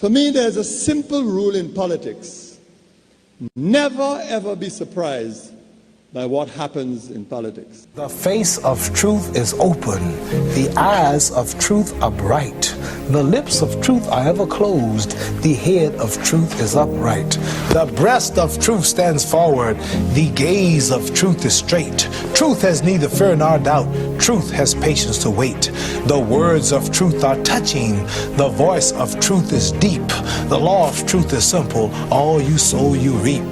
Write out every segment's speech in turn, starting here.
For me, there's a simple rule in politics. Never, ever be surprised by what happens in politics. The face of truth is open. The eyes of truth are bright. The lips of truth are ever closed. The head of truth is upright. The breast of truth stands forward. The gaze of truth is straight. Truth has neither fear nor doubt. Truth has patience to wait. The words of truth are touching. The voice of truth is deep. The law of truth is simple. All you sow, you reap.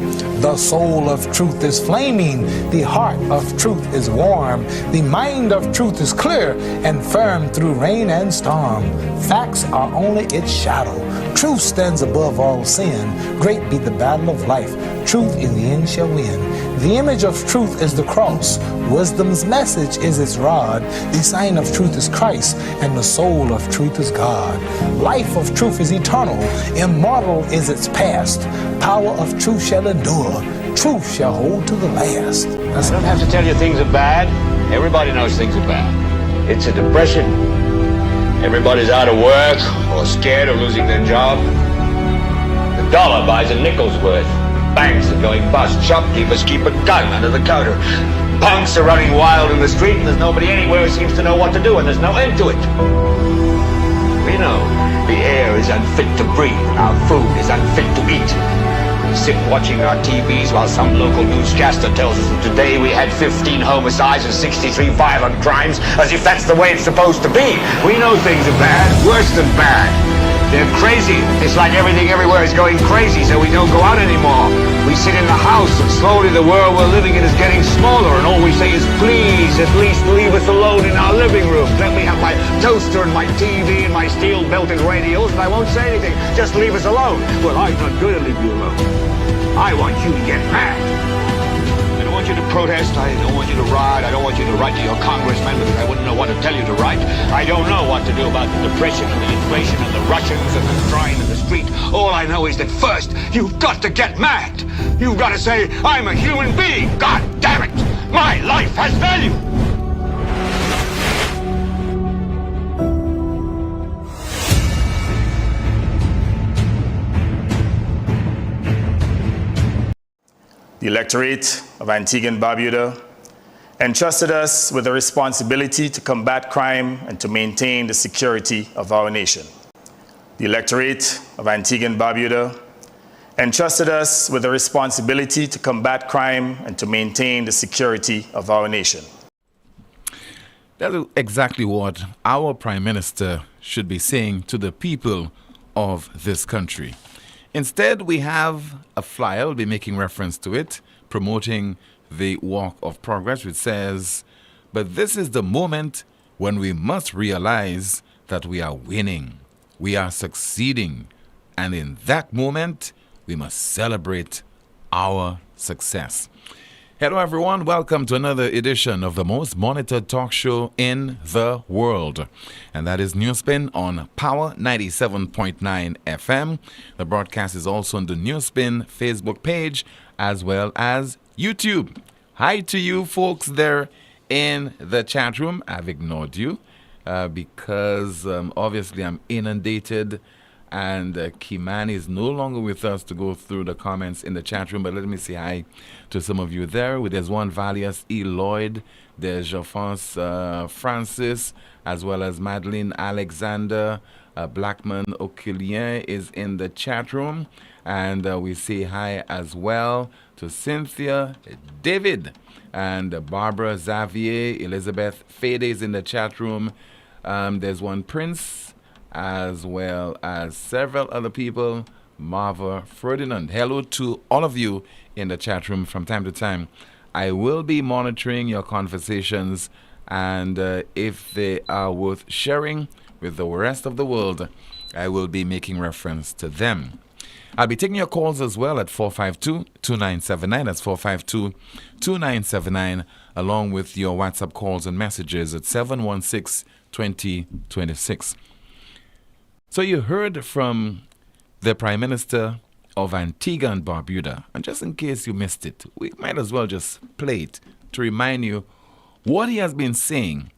The soul of truth is flaming. The heart of truth is warm. The mind of truth is clear and firm through rain and storm. Facts are only its shadow. Truth stands above all sin. Great be the battle of life. Truth in the end shall win. The image of truth is the cross. Wisdom's message is its rod. The sign of truth is Christ, and the soul of truth is God. Life of truth is eternal. Immortal is its past. Power of truth shall endure. Truth shall hold to the last. I don't have to tell you things are bad. Everybody knows things are bad. It's a depression. Everybody's out of work or scared of losing their job. The dollar buys a nickel's worth. Banks are going bust. Shopkeepers keep a gun under the counter. Punks are running wild in the street, and there's nobody anywhere who seems to know what to do, and there's no end to it. We know the air is unfit to breathe, and our food is unfit to eat. We sit watching our TVs while some local newscaster tells us that today we had 15 homicides and 63 violent crimes, as if that's the way it's supposed to be. We know things are bad, worse than bad. They're crazy. It's like everything everywhere is going crazy, so we don't go out anymore. We sit in the house, and slowly the world we're living in is getting smaller, and all we say is, please, at least leave us alone in our living room. Let me have my toaster and my TV and my steel-belted radios, and I won't say anything. Just leave us alone. Well, I'm not going to leave you alone. I want you to get mad. I don't want you to protest. I don't want you to riot. I don't want you to write to your congressman because I wouldn't know what to tell you to write. I don't know what to do about the depression and the inflation and the Russians and the crime in the street. All I know is that first, you've got to get mad. You've got to say, I'm a human being. God damn it. My life has value. The electorate of Antigua and Barbuda entrusted us with the responsibility to combat crime and to maintain the security of our nation. The electorate of Antigua and Barbuda entrusted us with the responsibility to combat crime and to maintain the security of our nation. That's exactly what our Prime Minister should be saying to the people of this country. Instead, we have a flyer, we'll be making reference to it, promoting the Walk of Progress, which says, but this is the moment when we must realize that we are winning, we are succeeding, and in that moment, we must celebrate our success. Hello everyone, welcome to another edition of the most monitored talk show in the world. And that is NewsSpin on Power 97.9 FM. The broadcast is also on the NewsSpin Facebook page as well as YouTube. Hi to you folks there in the chat room. I've ignored you because obviously I'm inundated. And Kimani is no longer with us to go through the comments in the chat room. But let me say hi to some of you there. There's one Valius E. Lloyd. There's Jean-François Francis, as well as Madeline Alexander. Blackman Oquilien is in the chat room. And we say hi as well to Cynthia, David, and Barbara Xavier. Elizabeth Fede is in the chat room. There's one Prince, as well as several other people. Marva Ferdinand. Hello to all of you in the chat room from time to time. I will be monitoring your conversations, and if they are worth sharing with the rest of the world, I will be making reference to them. I'll be taking your calls as well at 452-2979. That's 452-2979, along with your WhatsApp calls and messages at 716-2026. So you heard from the Prime Minister of Antigua and Barbuda. And just in case you missed it, we might as well just play it to remind you what he has been saying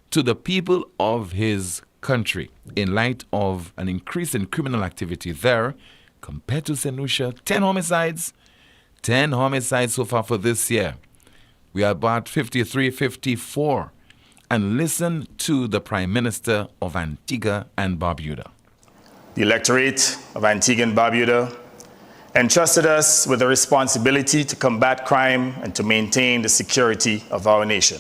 to the people of his country in light of an increase in criminal activity there compared to St. Lucia. 10 homicides so far for this year. We are about 53, 54. And listen to the Prime Minister of Antigua and Barbuda. The electorate of Antigua and Barbuda entrusted us with the responsibility to combat crime and to maintain the security of our nation.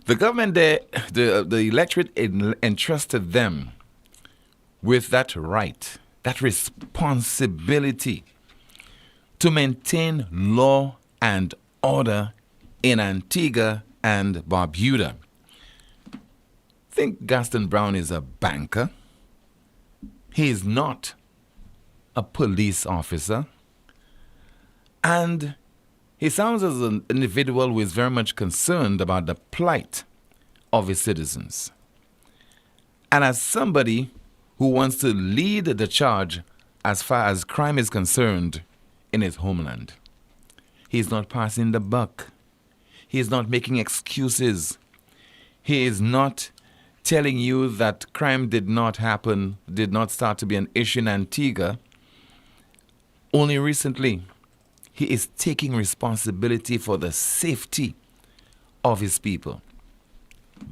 The government there, the electorate entrusted them with that right, that responsibility to maintain law and order in Antigua and Barbuda. I think Gaston Brown is a banker. He is not a police officer. And he sounds as an individual who is very much concerned about the plight of his citizens. And as somebody who wants to lead the charge as far as crime is concerned in his homeland, he's not passing the buck. He is not making excuses. He is not telling you that crime did not happen, did not start to be an issue in Antigua only recently. He is taking responsibility for the safety of his people.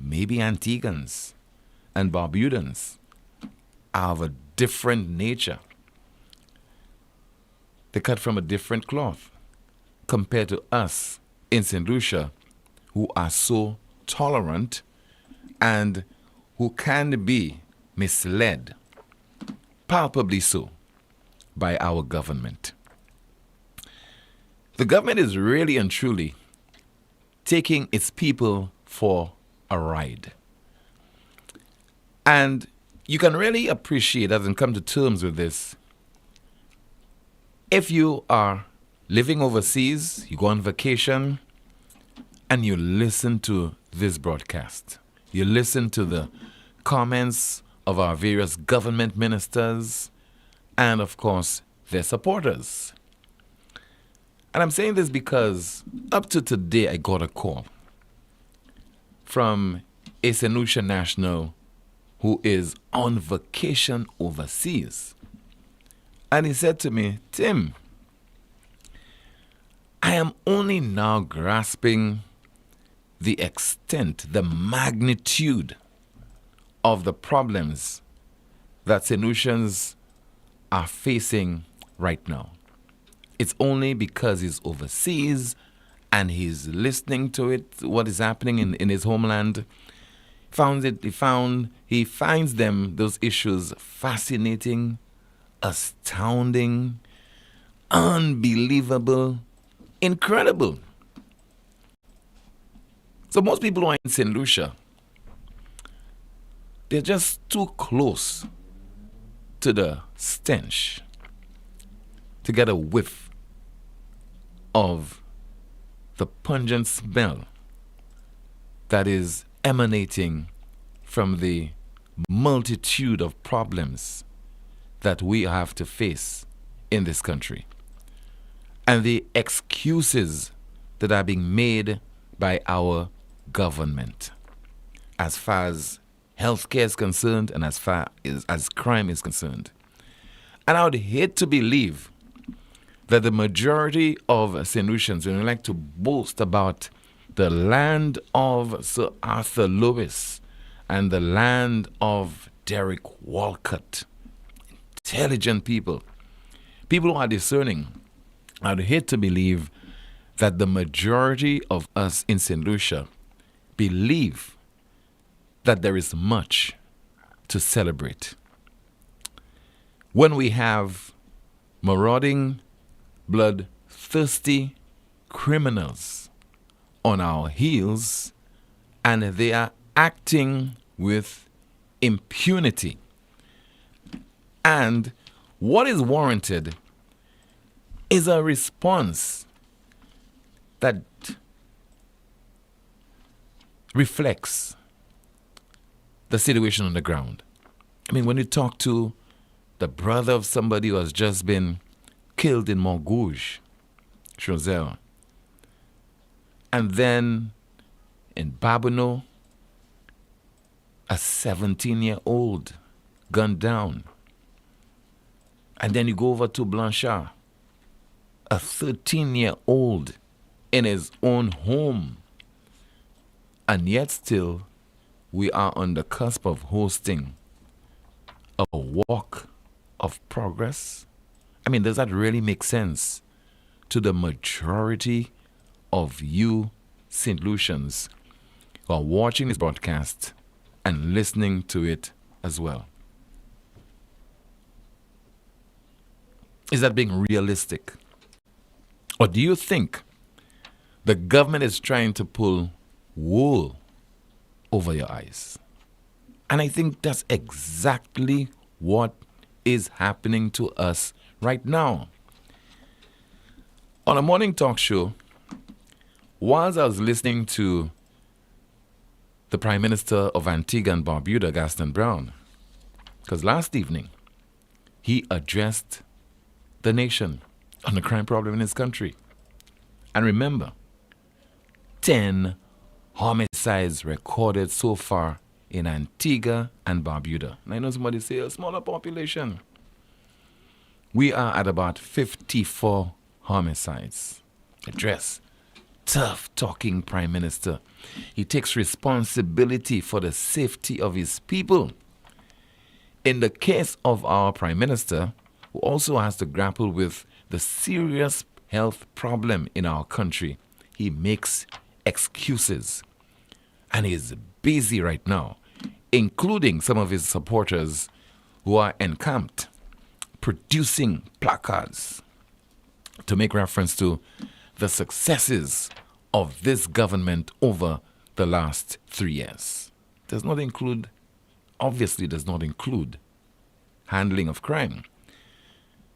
Maybe Antiguans and Barbudans are of a different nature. They cut from a different cloth compared to us in St. Lucia, who are so tolerant and who can be misled, palpably so, by our government. The government is really and truly taking its people for a ride. And you can really appreciate that and come to terms with this. If you are living overseas, you go on vacation, and you listen to this broadcast. You listen to the comments of our various government ministers and, of course, their supporters. And I'm saying this because up to today, I got a call from a St. Lucia national who is on vacation overseas. And he said to me, Tim, I am only now grasping the extent, the magnitude of the problems that St. Lucians are facing right now. It's only because he's overseas and he's listening to it, what is happening in his homeland. He finds those issues fascinating, astounding, unbelievable, incredible. So most people who are in St. Lucia, they're just too close to the stench to get a whiff of the pungent smell that is emanating from the multitude of problems that we have to face in this country, and the excuses that are being made by our government as far as healthcare is concerned and as far as crime is concerned. And I would hate to believe that the majority of St. Lucians would like to boast about the land of Sir Arthur Lewis and the land of Derek Walcott. Intelligent people who are discerning. I would hate to believe that the majority of us in St. Lucia believe that there is much to celebrate. When we have marauding, bloodthirsty criminals on our heels and they are acting with impunity. And what is warranted is a response that reflects the situation on the ground. I mean, when you talk to the brother of somebody who has just been killed in Montgouge, Choiseul, and then in Babonneau, A 17-year-old gunned down. And then you go over to Blanchard, a 13-year-old in his own home. And yet still, we are on the cusp of hosting a walk of progress. I mean, does that really make sense to the majority of you St. Lucians who are watching this broadcast and listening to it as well? Is that being realistic? Or do you think the government is trying to pull wool over your eyes? And I think that's exactly what is happening to us right now. On a morning talk show, whilst I was listening to the Prime Minister of Antigua and Barbuda, Gaston Brown, because last evening he addressed the nation on the crime problem in his country. And remember, 10 homicides recorded so far in Antigua and Barbuda. And I know somebody say a smaller population. We are at about 54 homicides. Address. Tough talking Prime Minister. He takes responsibility for the safety of his people. In the case of our Prime Minister, who also has to grapple with the serious health problem in our country, he makes excuses. And he is busy right now, including some of his supporters who are encamped, producing placards to make reference to the successes of this government over the last 3 years. Obviously does not include handling of crime.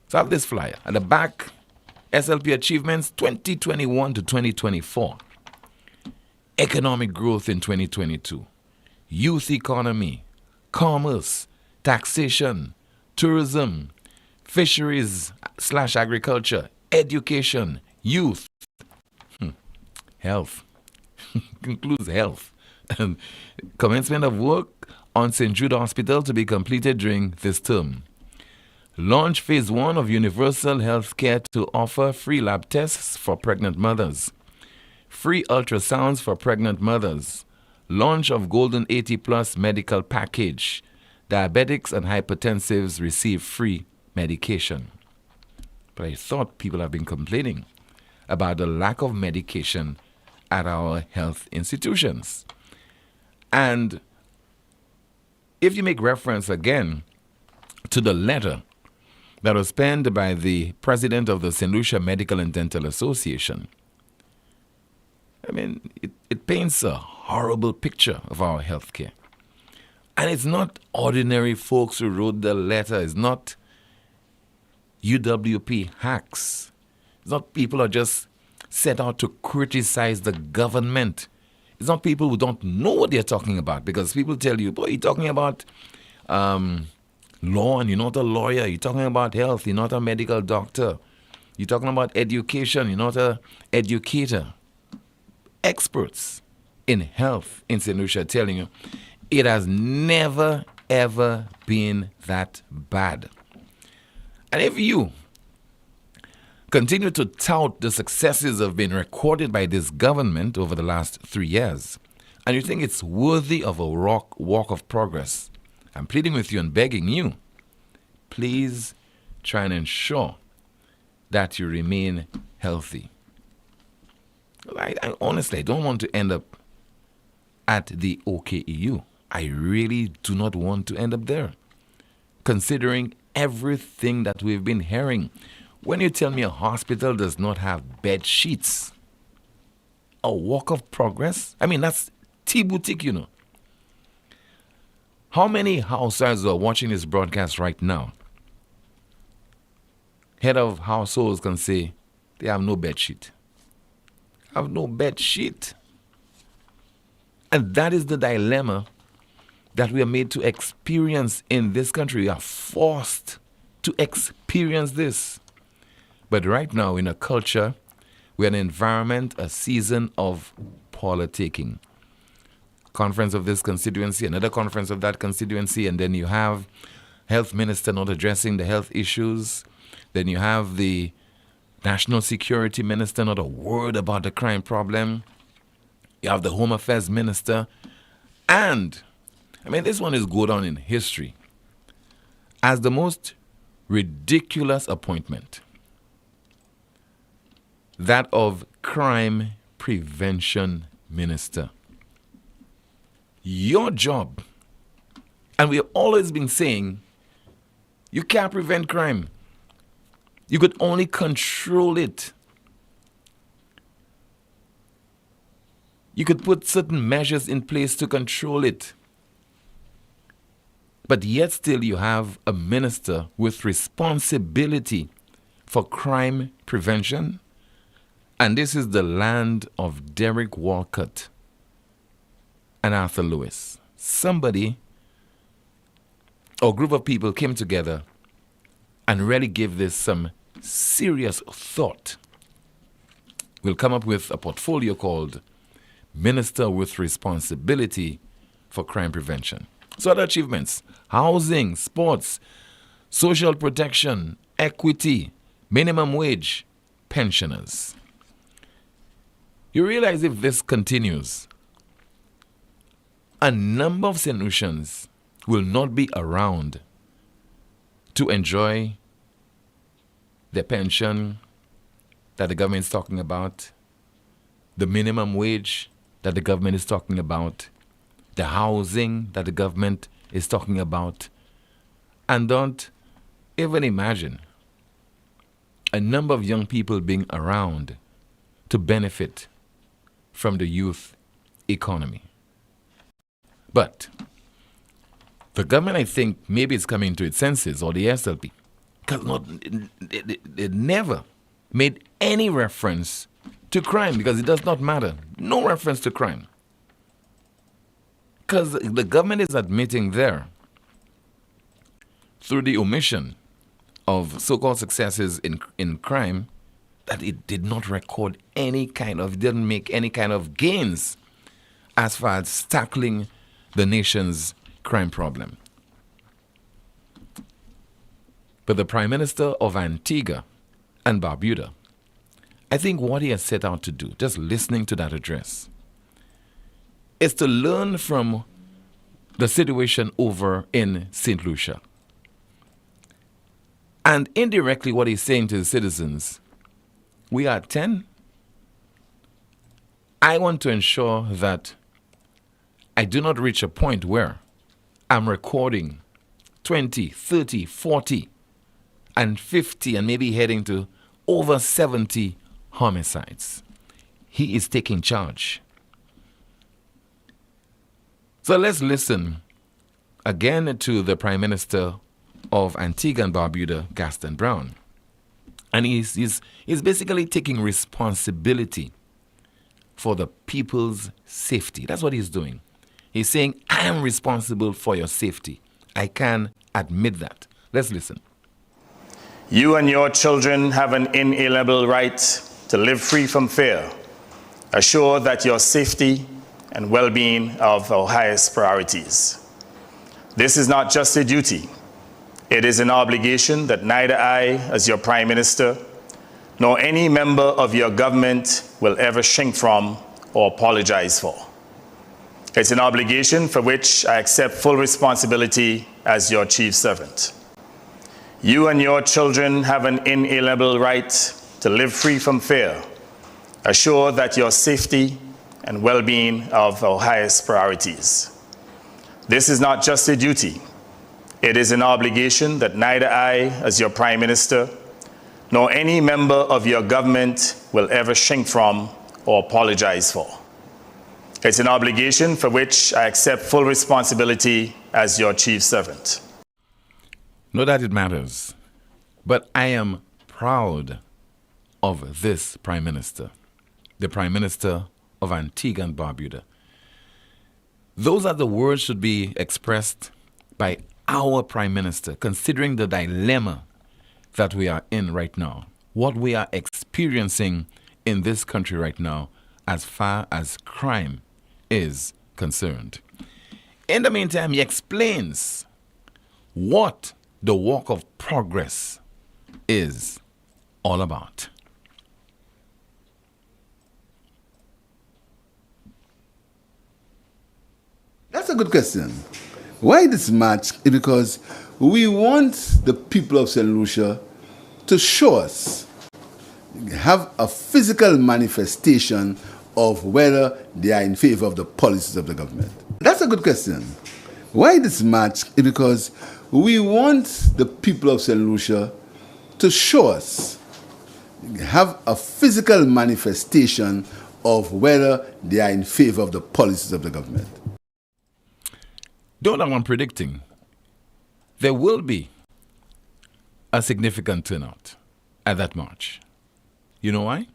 So I have this flyer. At the back, SLP achievements 2021 to 2024. Economic growth in 2022. Youth economy, commerce, taxation, tourism, fisheries/agriculture, education, youth, health. Includes health. Commencement of work on St. Jude Hospital to be completed during this term. Launch phase 1 of universal health care to offer free lab tests for pregnant mothers. Free ultrasounds for pregnant mothers. Launch of Golden 80 Plus medical package. Diabetics and hypertensives receive free medication. But I thought people have been complaining about the lack of medication at our health institutions. And if you make reference again to the letter that was penned by the president of the St. Lucia Medical and Dental Association, I mean, it paints a horrible picture of our healthcare. And it's not ordinary folks who wrote the letter. It's not UWP hacks. It's not people who are just set out to criticize the government. It's not people who don't know what they're talking about, because people tell you, boy, you're talking about law and you're not a lawyer. You're talking about health. You're not a medical doctor. You're talking about education. You're not an educator. Experts in health in St. Lucia are telling you it has never, ever been that bad. And if you continue to tout the successes that have been recorded by this government over the last 3 years, and you think it's worthy of a walk of progress, I'm pleading with you and begging you, please try and ensure that you remain healthy. I honestly don't want to end up at the OKEU. I really do not want to end up there, considering everything that we've been hearing. When you tell me a hospital does not have bed sheets, a walk of progress, I mean, that's T-boutique, you know. How many households are watching this broadcast right now? Head of households can say they have no bed sheet. Have no bed sheet. And that is the dilemma that we are made to experience in this country. We are forced to experience this. But right now, in a culture, we're in an environment, a season of politicking. conference of this constituency, another conference of that constituency, and then you have health minister not addressing the health issues. Then you have the national security minister, not a word about the crime problem. You have the home affairs minister. And, I mean, this one is go down in history as the most ridiculous appointment, that of crime prevention minister. Your job, and we have always been saying, you can't prevent crime. You could only control it. You could put certain measures in place to control it. But yet still you have a minister with responsibility for crime prevention. And this is the land of Derek Walcott and Arthur Lewis. Somebody or group of people came together and really gave this some serious thought. We'll come up with a portfolio called Minister with Responsibility for Crime Prevention. So other achievements: housing, sports, social protection, equity, minimum wage, pensioners. You realize if this continues, a number of St. Lucians will not be around to enjoy the pension that the government is talking about, the minimum wage that the government is talking about, the housing that the government is talking about. And don't even imagine a number of young people being around to benefit from the youth economy. But the government, I think, maybe it's coming to its senses, or the SLP, because it never made any reference to crime, because it does not matter. No reference to crime. Because the government is admitting there, through the omission of so-called successes in crime, that it did not record didn't make any kind of gains as far as tackling the nation's crime problem. But the Prime Minister of Antigua and Barbuda, I think what he has set out to do, just listening to that address, is to learn from the situation over in St. Lucia. And indirectly what he's saying to the citizens, we are 10. I want to ensure that I do not reach a point where I'm recording 20, 30, 40, and 50, and maybe heading to over 70 homicides. He is taking charge. So let's listen again to the Prime Minister of Antigua and Barbuda, Gaston Brown. And he's basically taking responsibility for the people's safety. That's what he's doing. He's saying, I am responsible for your safety. I can admit that. Let's listen. You and your children have an inalienable right to live free from fear, assured that your safety and well-being are of our highest priorities. This is not just a duty. It is an obligation that neither I, as your Prime Minister, nor any member of your government will ever shrink from or apologize for. It's an obligation for which I accept full responsibility as your chief servant. You and your children have an inalienable right to live free from fear, assured that your safety and well-being are of our highest priorities. This is not just a duty. It is an obligation that neither I, as your Prime Minister, nor any member of your government will ever shrink from or apologize for. It's an obligation for which I accept full responsibility as your chief servant. Not that it matters, but I am proud of this Prime Minister, the Prime Minister of Antigua and Barbuda. Those are the words should be expressed by our Prime Minister, considering the dilemma that we are in right now, what we are experiencing in this country right now as far as crime is concerned. In the meantime, he explains what the walk of progress is all about. That's a good question. Why this march? Is because we want the people of St. Lucia to show us, have a physical manifestation of whether they are in favor of the policies of the government. That's a good question. Why this march? Is because we want the people of St. Lucia to show us, have a physical manifestation of whether they are in favor of the policies of the government. Don't know, I'm predicting there will be a significant turnout at that march. You know why?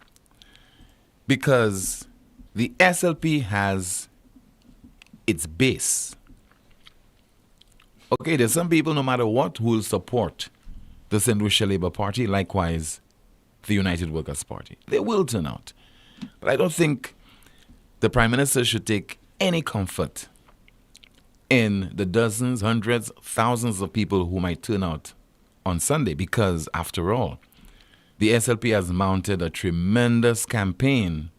Because the SLP has its base. Okay, there's some people, no matter what, who will support the St. Lucia Labour Party, likewise the United Workers' Party. They will turn out. But I don't think the Prime Minister should take any comfort in the dozens, hundreds, thousands of people who might turn out on Sunday, because after all, the SLP has mounted a tremendous campaign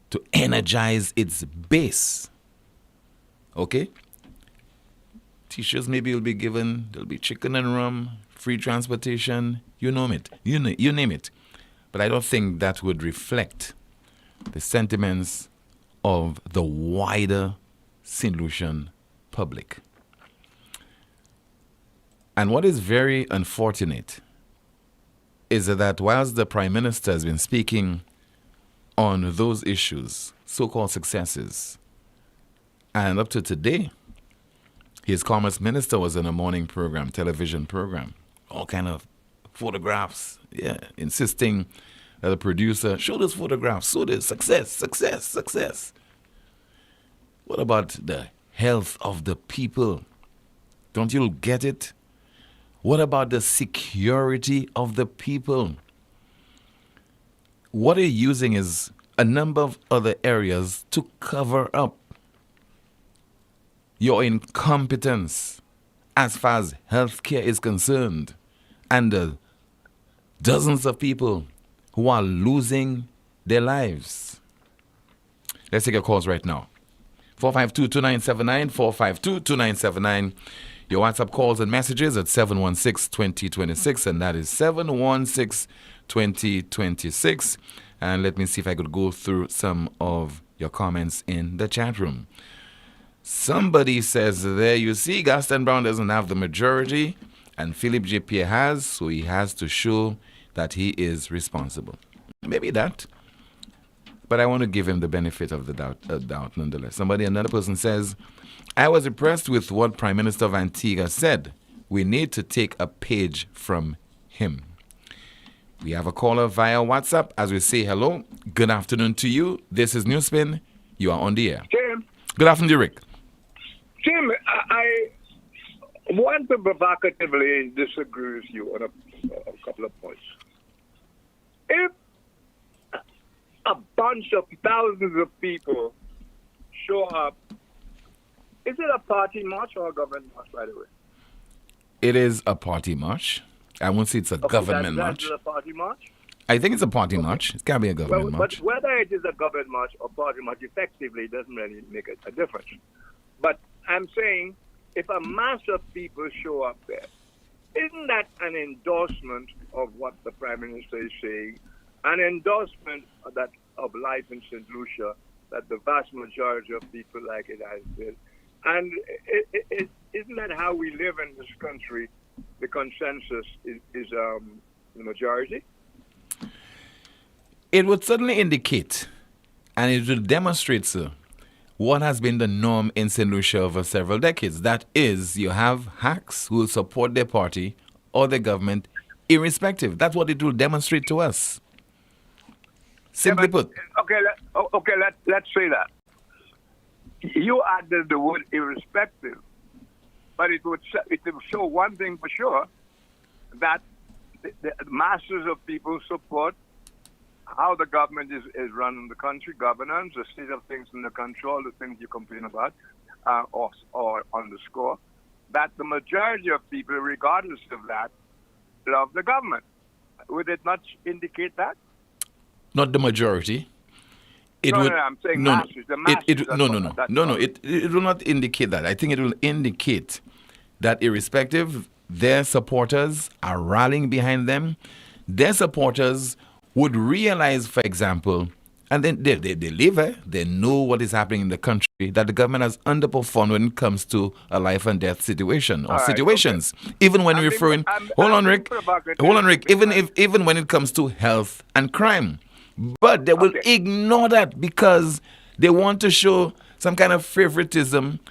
to energize its base. Okay? T-shirts maybe will be given, there'll be chicken and rum, free transportation, you name it. You name it. But I don't think that would reflect the sentiments of the wider St. Lucian public. And what is very unfortunate is that whilst the Prime Minister has been speaking on those issues, so-called successes, and up to today, his Commerce Minister was in a morning program, television program, all kind of photographs, insisting that the producer show this photograph, show this success, success, success. What about the health of the people? Don't you get it? What about the security of the people? What you're using is a number of other areas to cover up your incompetence as far as healthcare is concerned, and the dozens of people who are losing their lives. Let's take your calls right now. 452-2979, 452-2979. Your WhatsApp calls and messages at 716-2026, and that is 716-2026. And let me see if I could go through some of your comments in the chat room. Somebody says there, you see, Gaston Brown doesn't have the majority, and Philip J. Pierre has, so he has to show that he is responsible. Maybe that. But I want to give him the benefit of the doubt nonetheless. Another person says, I was impressed with what Prime Minister of Antigua said. We need to take a page from him. We have a caller via WhatsApp. As we say hello, good afternoon to you. This is NewsSpin. You are on the air. Jim. Good afternoon, Rick. Jim, I want to provocatively disagree with you on a couple of points. If a bunch of thousands of people show up, is it a party march or a government march, by the way? It is a party march. I won't say it's a government march. Is it a party march? I think it's a party march. It can't be a government march. But whether it is a government march or party march, effectively doesn't really make a difference. But I'm saying, if a mass of people show up there, isn't that an endorsement of what the Prime Minister is saying? An endorsement of life in St. Lucia, that the vast majority of people like it as it is. And isn't that how we live in this country? The consensus is the majority? It would certainly indicate, and it will demonstrate, sir, what has been the norm in St. Lucia over several decades. That is, you have hacks who will support their party or the government irrespective. That's what it will demonstrate to us. Simply put. Okay, let's say that. You added the word irrespective, but it would show one thing for sure, that the masses of people support how the government is running the country, governance, the state of things in the country, all the things you complain about or underscore, that the majority of people, regardless of that, love the government. Would it not indicate that? Not the majority. I'm saying masses. The masses. It will not indicate that. I think it will indicate that irrespective, their supporters are rallying behind them. Their supporters would realize, for example, and then they live, they know what is happening in the country, that the government has underperformed when it comes to a life and death situation or situations. Okay. Even when referring, hold on, Rick, even when it comes to health and crime. But they will ignore that because they want to show some kind of favoritism,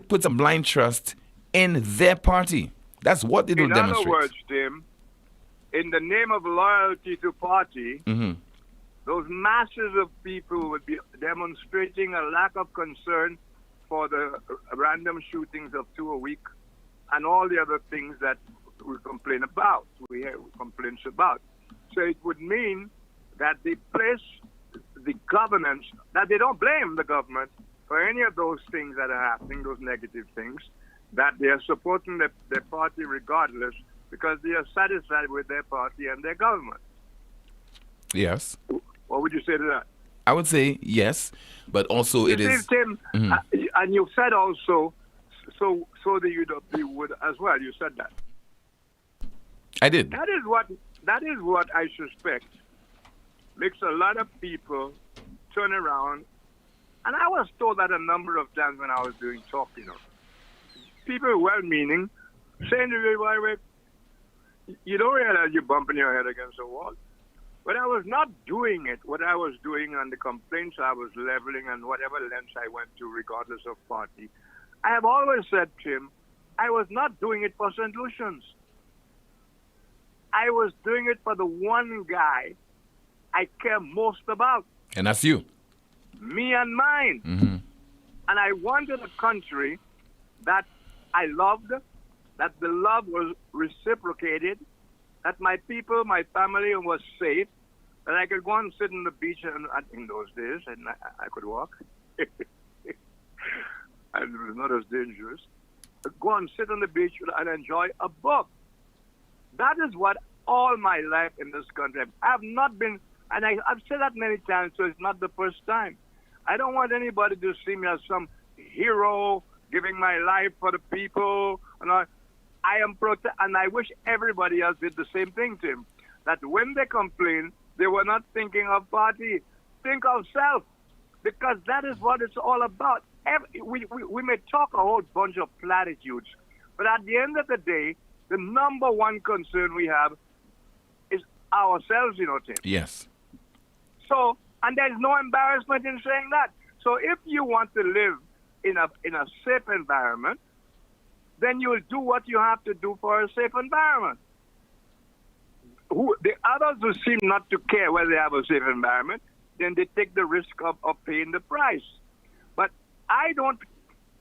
put some blind trust in their party. That's what it will demonstrate. In other words, Tim, in the name of loyalty to party, those masses of people would be demonstrating a lack of concern for the random shootings of 2 a week and all the other things that we complain about, we hear complaints about. So it would mean that they place the governance, that they don't blame the government for any of those things that are happening, those negative things, that they are supporting their party regardless because they are satisfied with their party and their government. Yes. What would you say to that? I would say yes, but also it is... Tim, and you said also, so the UWP would as well. You said that. I did. That is what I suspect makes a lot of people turn around. And I was told that a number of times when I was doing talk, people well-meaning, saying to me, you don't realize you're bumping your head against a wall. But I was not doing it. What I was doing and the complaints I was leveling and whatever lengths I went to, regardless of party, I have always said, Tim, I was not doing it for St. Lucians. I was doing it for the one guy I care most about. And that's you. Me and mine. Mm-hmm. And I wanted a country that I loved, that the love was reciprocated, that my people, my family was safe, that I could go and sit on the beach in those days, and I could walk. And it was not as dangerous. I'd go and sit on the beach and enjoy a book. That is what all my life in this country, I have not been, and I've said that many times, so it's not the first time. I don't want anybody to see me as some hero giving my life for the people. And I am and I wish everybody else did the same thing, Tim. That when they complain, they were not thinking of party. Think of self, because that is what it's all about. We may talk a whole bunch of platitudes, but at the end of the day, the number one concern we have is ourselves, Tim. Yes. So, and there's no embarrassment in saying that. So if you want to live in a safe environment, then you'll do what you have to do for a safe environment. The others who seem not to care whether they have a safe environment, then they take the risk of paying the price. But I don't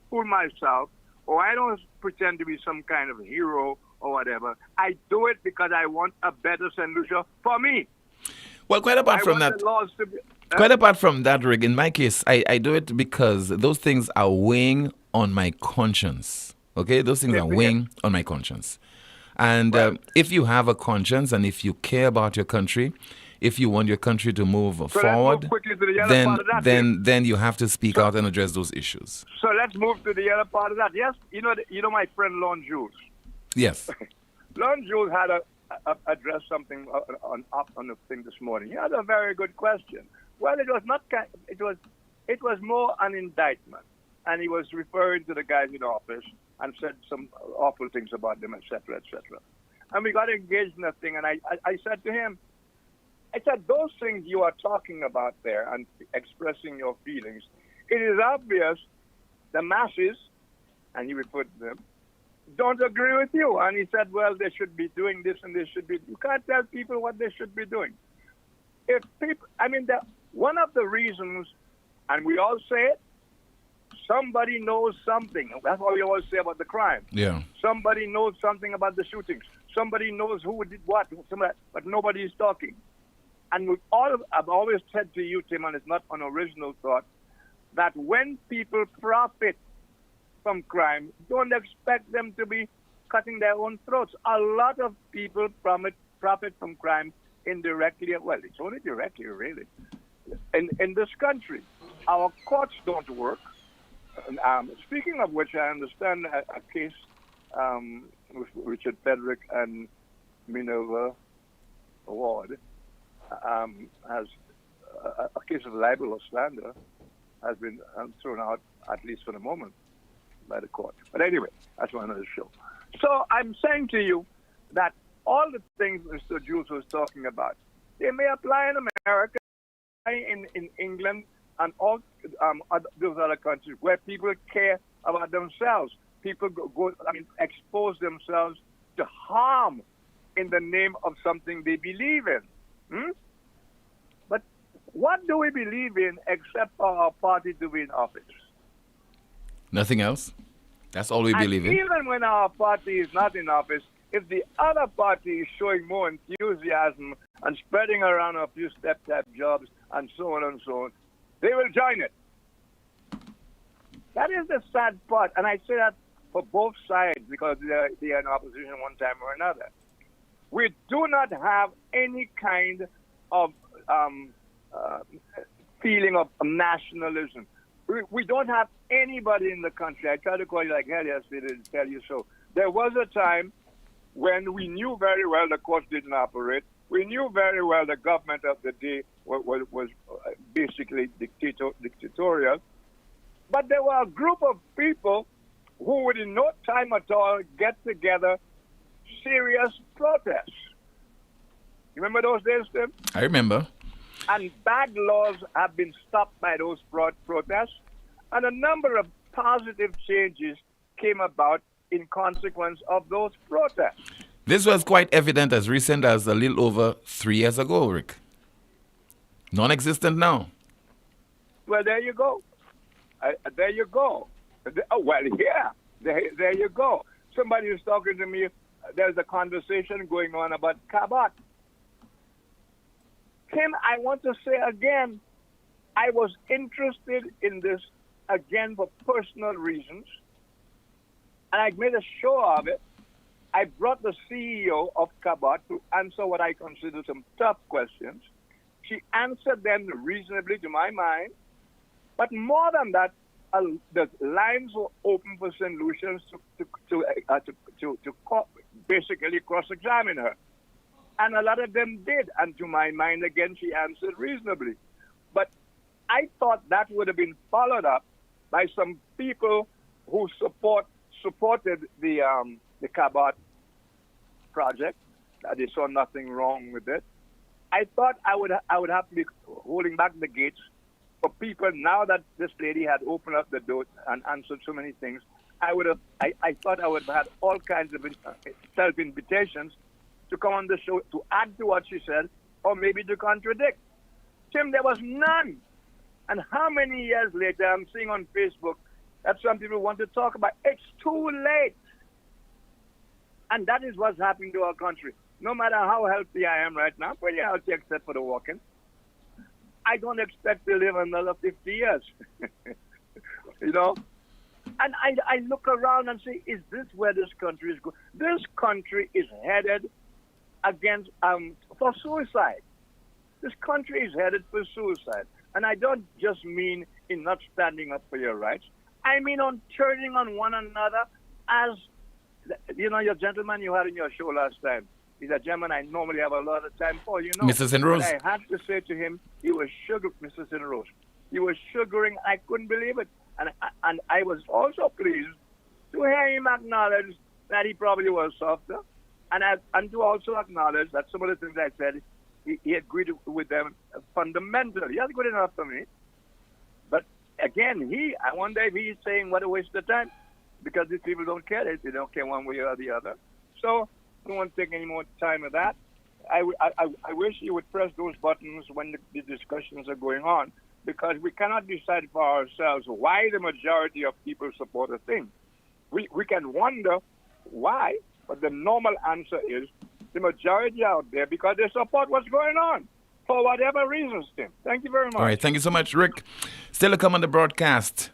fool myself, or I don't pretend to be some kind of hero or whatever. I do it because I want a better St. Lucia for me. Well, quite apart from that, Rick, in my case, I do it because those things are weighing on my conscience. Okay, those things are weighing on my conscience. And if you have a conscience and if you care about your country, if you want your country to move forward, then you have to speak out and address those issues. So let's move to the other part of that. Yes, you know my friend Lon Jules. Yes. Lon Jules had addressed something on the thing this morning. He had a very good question. Well, it was not. It was more an indictment, and he was referring to the guys in office and said some awful things about them, etc., etc. And we got engaged in a thing, and I said to him, I said, those things you are talking about there and expressing your feelings, it is obvious the masses, and he referred to them, don't agree with you. And he said, well, they should be doing this and they should be. You can't tell people what they should be doing. If people, one of the reasons, and we all say it, somebody knows something. That's what we always say about the crime. Yeah. Somebody knows something about the shootings. Somebody knows who did what, but nobody is talking. And I've always said to you, Tim, and it's not an original thought, that when people profit from crime, don't expect them to be cutting their own throats. A lot of people profit from crime indirectly. Well, it's only directly, really. In this country, our courts don't work. Speaking of which, I understand a case with Richard Frederick and Minerva Ward has a case of libel or slander has been thrown out, at least for the moment, by the court. But anyway, that's one other show. So I'm saying to you that all the things Mr. Jules was talking about, they may apply in America, in England, and all those other countries where people care about themselves. People expose themselves to harm in the name of something they believe in. But what do we believe in except for our party to be in office? Nothing else? That's all we believe in? Even when our party is not in office, if the other party is showing more enthusiasm and spreading around a few step-type jobs and so on and so on, they will join it. That is the sad part, and I say that for both sides because they are in opposition one time or another. We do not have any kind of feeling of nationalism. We don't have anybody in the country. I tried to call you like hell yesterday to tell you so. There was a time when we knew very well the courts didn't operate. We knew very well the government of the day was basically dictatorial. But there were a group of people who would in no time at all get together serious protests. You remember those days, Tim? I remember. And bad laws have been stopped by those protests. And a number of positive changes came about in consequence of those protests. This was quite evident as recent as a little over 3 years ago, Rick. Non-existent now. Well, there you go. There you go. There you go. Somebody was talking to me. There's a conversation going on about Cabot. Tim, I want to say again, I was interested in this again for personal reasons, and I made a show of it. I brought the CEO of Cabot to answer what I consider some tough questions. She answered them reasonably to my mind, but more than that, the lines were open for St. Lucians to basically cross-examine her. And a lot of them did. And to my mind, again, she answered reasonably. But I thought that would have been followed up by some people who supported the Cabot project. They saw nothing wrong with it. I thought I would have to be holding back the gates for people now that this lady had opened up the door and answered so many things. I thought I would have had all kinds of self-invitations to come on the show to add to what she said, or maybe to contradict. Tim, there was none. And how many years later, I'm seeing on Facebook that some people want to talk about, it's too late. And that is what's happening to our country. No matter how healthy I am right now, pretty healthy except for the walking, I don't expect to live another 50 years. You know? And I look around and say, is this where this country is going? This country is headed against for suicide. This country is headed for suicide. And I don't just mean in not standing up for your rights. I mean on turning on one another as, you know, your gentleman you had in your show last time. He's a gentleman I normally have a lot of time for, you know. Mr. St. Rose. I had to say to him, he was Mr. St. Rose. He was sugaring. I couldn't believe it. And I was also pleased to hear him acknowledge that he probably was softer. And to also acknowledge that some of the things I said, he agreed with them fundamentally. That's good enough for me. But again, I wonder if he's saying what a waste of time, because these people don't care. They don't care one way or the other. So I don't want to take any more time with that. I wish you would press those buttons when the discussions are going on, because we cannot decide for ourselves why the majority of people support a thing. We can wonder why, but the normal answer is the majority out there because they support what's going on. for whatever reasons, Tim. Thank you very much. All right, thank you so much, Rick. Still to come on the broadcast.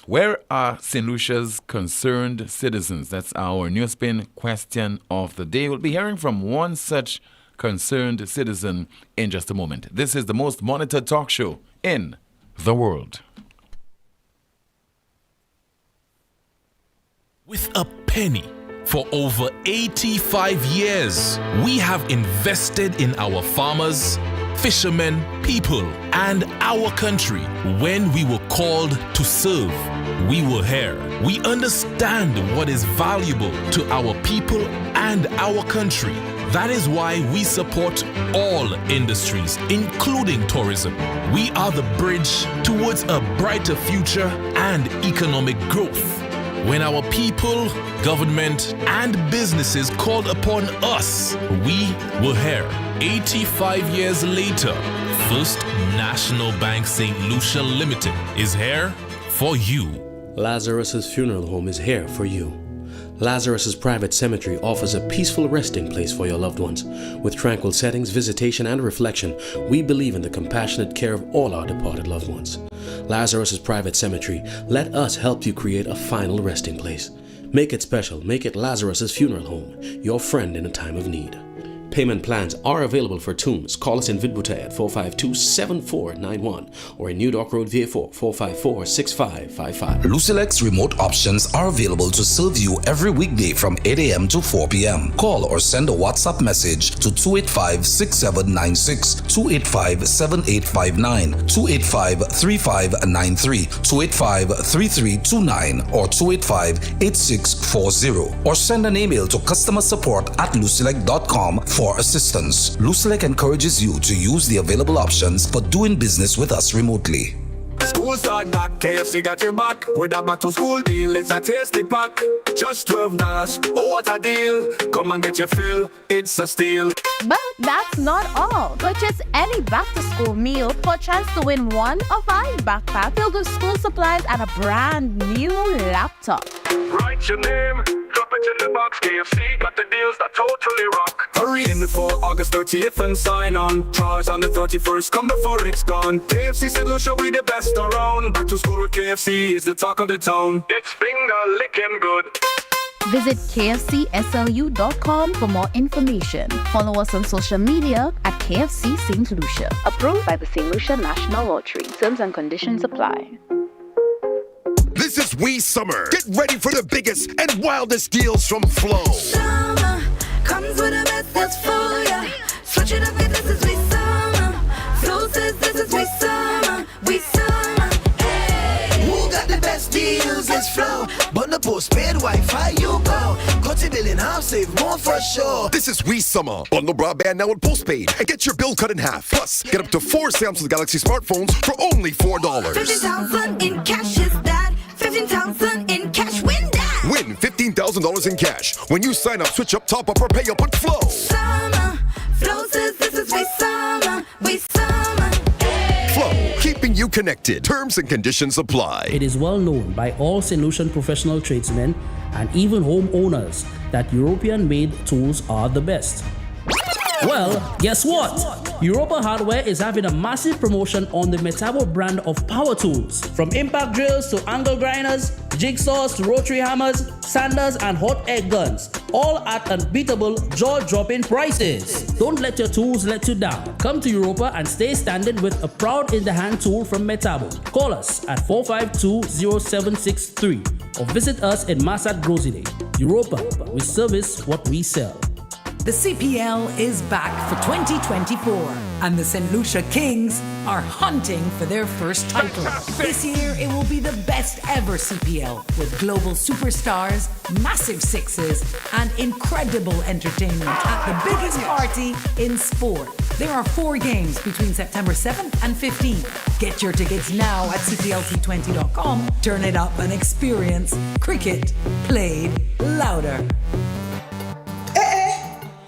Where are St. Lucia's concerned citizens? That's our NewsSpin question of the day. We'll be hearing from one such concerned citizen in just a moment. This is the most monitored talk show in the world. With a penny, for over 85 years, we have invested in our farmers, fishermen, people, and our country. When we were called to serve, we were here. We understand what is valuable to our people and our country. That is why we support all industries, including tourism. We are the bridge towards a brighter future and economic growth. When our people, government, and businesses called upon us, we were here. 85 years later, First National Bank St. Lucia Limited is here for you. Lazarus's Funeral Home is here for you. Lazarus's Private Cemetery offers a peaceful resting place for your loved ones. With tranquil settings, visitation, and reflection, we believe in the compassionate care of all our departed loved ones. Lazarus's Private Cemetery, let us help you create a final resting place. Make it special. Make it Lazarus's Funeral Home, your friend in a time of need. Payment plans are available for tombs. Call us in Vidbuta at 452-7491 or in New Dock Road, VA4, 454-6555. Lucilex remote options are available to serve you every weekday from 8 a.m. to 4 p.m. Call or send a WhatsApp message to 285-6796, 285-7859, 285-3593, 285-3329, or 285-8640. Or send an email to customersupport@lucilec.com for assistance. Lucilec encourages you to use the available options for doing business with us remotely. School start back, KFC got your back. With that back to school deal, it's a tasty pack. Just $12, oh what a deal. Come and get your fill, it's a steal. But that's not all. Purchase any back-to-school meal for a chance to win one of 5 backpacks filled with school supplies and a brand new laptop. Write your name, drop it in the box. KFC got the deals that totally rock. Hurry in before August 30th and sign on. Tries on the 31st, come before it's gone. KFC St. Lucia, we the best around. Back to school with KFC is the talk of the town. It's finger licking good. Visit kfcslu.com for more information. Follow us on social media at KFC St. Lucia. Approved by the St. Lucia National Lottery. Terms and conditions apply. This is We Summer. Get ready for the biggest and wildest deals from Flow. Summer comes with a message for ya. Switch it up, and this is We Summer. Flow says this is We Summer. We Summer. Hey. Who got the best deals? It's Flow. Bundle postpaid Wi-Fi, you go. Cut a bill in half, save more for sure. This is We Summer. Bundle broadband now with postpaid and get your bill cut in half. Plus, get up to 4 Samsung Galaxy smartphones for only $4. 15,000 in cash is that. 15,000 in cash, win that. Win $15,000 in cash when you sign up, switch up, top up, or pay up with Flow. Summer, Flow says this is We Summer. We Summer. Hey. Flow, keeping you connected. Terms and conditions apply. It is well known by all St. Lucian professional tradesmen and even homeowners that European-made tools are the best. Well, guess what? Europa Hardware is having a massive promotion on the Metabo brand of power tools. From impact drills to angle grinders, jigsaws to rotary hammers, sanders and hot air guns. All at unbeatable, jaw-dropping prices. Don't let your tools let you down. Come to Europa and stay standing with a proud in-the-hand tool from Metabo. Call us at 452-0763 or visit us in Massat Grosile. Europa, we service what we sell. The CPL is back for 2024, and the St. Lucia Kings are hunting for their first title. This year, it will be the best ever CPL, with global superstars, massive sixes, and incredible entertainment at the biggest party in sport. There are 4 games between September 7th and 15th. Get your tickets now at cplt20.com. Turn it up and experience cricket played louder.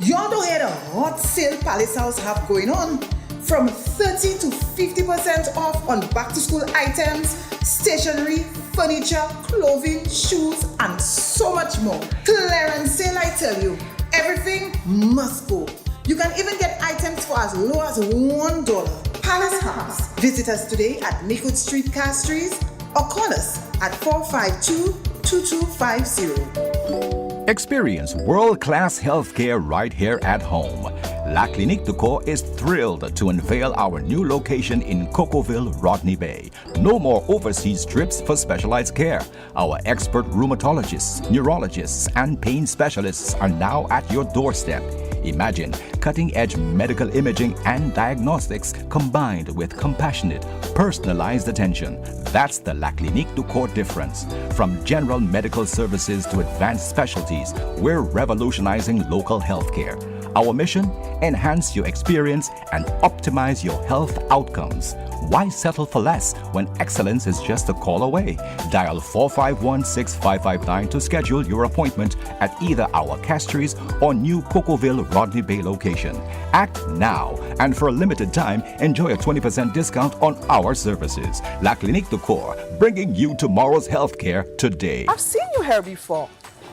Y'all don't hear the hot sale Palace House have going on? From 30 to 50% off on back-to-school items, stationery, furniture, clothing, shoes, and so much more. Clearance sale, I tell you. Everything must go. You can even get items for as low as $1. Palace House. Visit us today at Maywood Street, Castries, or call us at 452-2250. Experience world-class healthcare right here at home. La Clinique du Corps is thrilled to unveil our new location in Cocoville, Rodney Bay. No more overseas trips for specialized care. Our expert rheumatologists, neurologists, and pain specialists are now at your doorstep. Imagine cutting-edge medical imaging and diagnostics combined with compassionate, personalized attention. That's the La Clinique du Corps difference. From general medical services to advanced specialties, we're revolutionizing local healthcare. Our mission? Enhance your experience and optimize your health outcomes. Why settle for less when excellence is just a call away? Dial 451-6559 to schedule your appointment at either our Castries or new Cocoville Rodney Bay location. Act now, and for a limited time, enjoy a 20% discount on our services. La Clinique du Corps, bringing you tomorrow's healthcare today. I've seen you here before,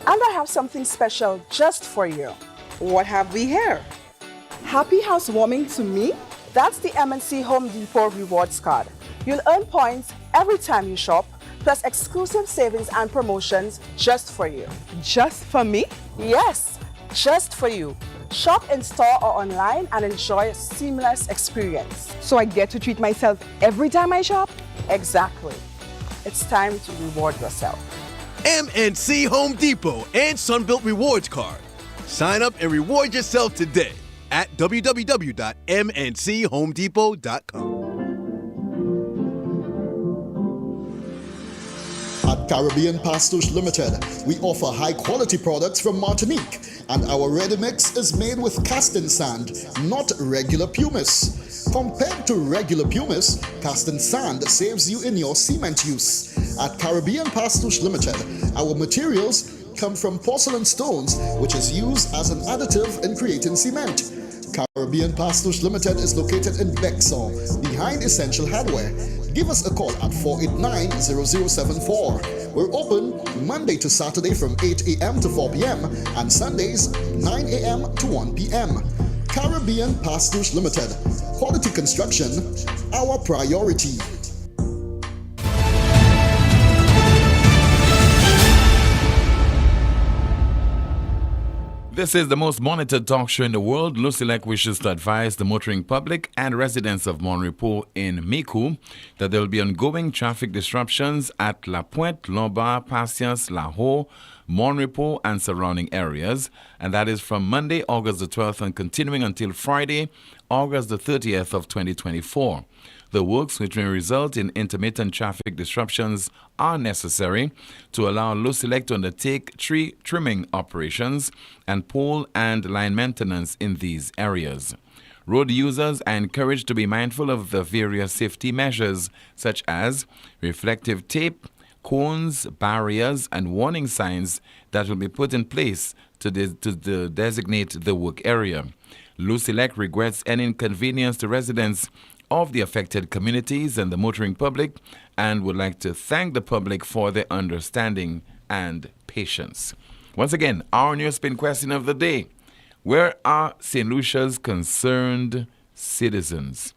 and I have something special just for you. What have we here? Happy housewarming to me? That's the MNC Home Depot Rewards Card. You'll earn points every time you shop, plus exclusive savings and promotions just for you. Just for me? Yes, just for you. Shop in store or online and enjoy a seamless experience. So I get to treat myself every time I shop? Exactly. It's time to reward yourself. MNC Home Depot and Sunbelt Rewards Card. Sign up and reward yourself today at www.mnchomedepot.com. At Caribbean Pastouche Limited, we offer high-quality products from Martinique, and our ready mix is made with casting sand, not regular pumice. Compared to regular pumice, casting sand saves you in your cement use. At Caribbean Pastouche Limited, our materials come from porcelain stones, which is used as an additive in creating cement. Caribbean Pastouche Limited is located in Bexon, behind Essential Hardware. Give us a call at 489-0074. We're open Monday to Saturday from 8 a.m. to 4 p.m. and Sundays 9 a.m. to 1 p.m. Caribbean Pastouche Limited. Quality construction, our priority. This is the most monitored talk show in the world. Lucilec wishes to advise the motoring public and residents of Monrepo in Micoud that there will be ongoing traffic disruptions at La Pointe, Lombard, Patience, La Haut, Monrepo, and surrounding areas. And that is from Monday, August the 12th, and continuing until Friday, August the 30th of 2024. The works, which may result in intermittent traffic disruptions, are necessary to allow Lucilec to undertake tree trimming operations and pole and line maintenance in these areas. Road users are encouraged to be mindful of the various safety measures, such as reflective tape, cones, barriers, and warning signs that will be put in place to designate the work area. Lucilec regrets any inconvenience to residents of the affected communities and the motoring public, and would like to thank the public for their understanding and patience. Once again, our NewsSpin question of the day: where are St. Lucia's concerned citizens?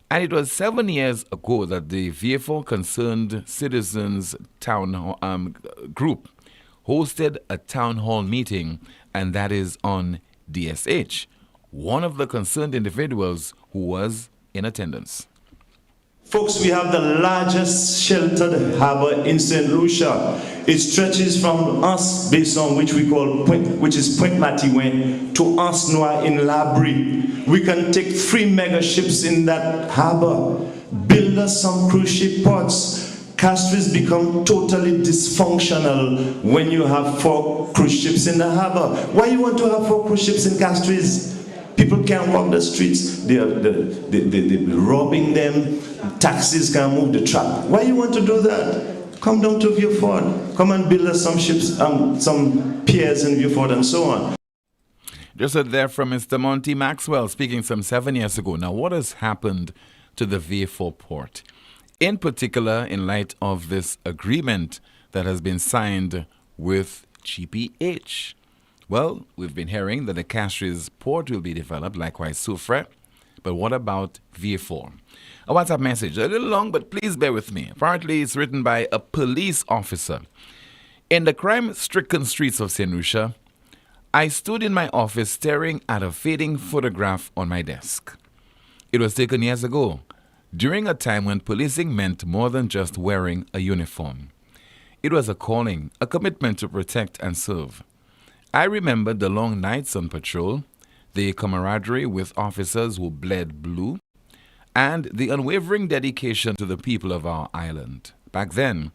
And it was 7 years ago that the VFO Concerned Citizens Town Group hosted a town hall meeting, and that is on DSH. One of the concerned individuals who was in attendance. Folks, we have the largest sheltered harbor in St. Lucia. It stretches from us, based on which we call Point, which is Point Matiwen, to Anse Noire in Labrie. We can take 3 mega ships in that harbor, build us some cruise ship ports. Castries become totally dysfunctional when you have 4 cruise ships in the harbor. Why you want to have 4 cruise ships in Castries? People can't walk the streets, they're robbing them, taxis can't move the truck. Why you want to do that? Come down to Vieux-Fort, come and build us some ships, some piers in Vieux-Fort and so on. Just heard there from Mr. Monty Maxwell speaking some 7 years ago. Now, what has happened to the Vieux-Fort port? In particular, in light of this agreement that has been signed with GPH. Well, we've been hearing that the Castries port will be developed, likewise Soufre. But what about VA4? A WhatsApp message, a little long, but please bear with me. Apparently, it's written by a police officer. In the crime-stricken streets of St. Lucia, I stood in my office staring at a fading photograph on my desk. It was taken years ago, during a time when policing meant more than just wearing a uniform. It was a calling, a commitment to protect and serve. I remembered the long nights on patrol, the camaraderie with officers who bled blue, and the unwavering dedication to the people of our island. Back then,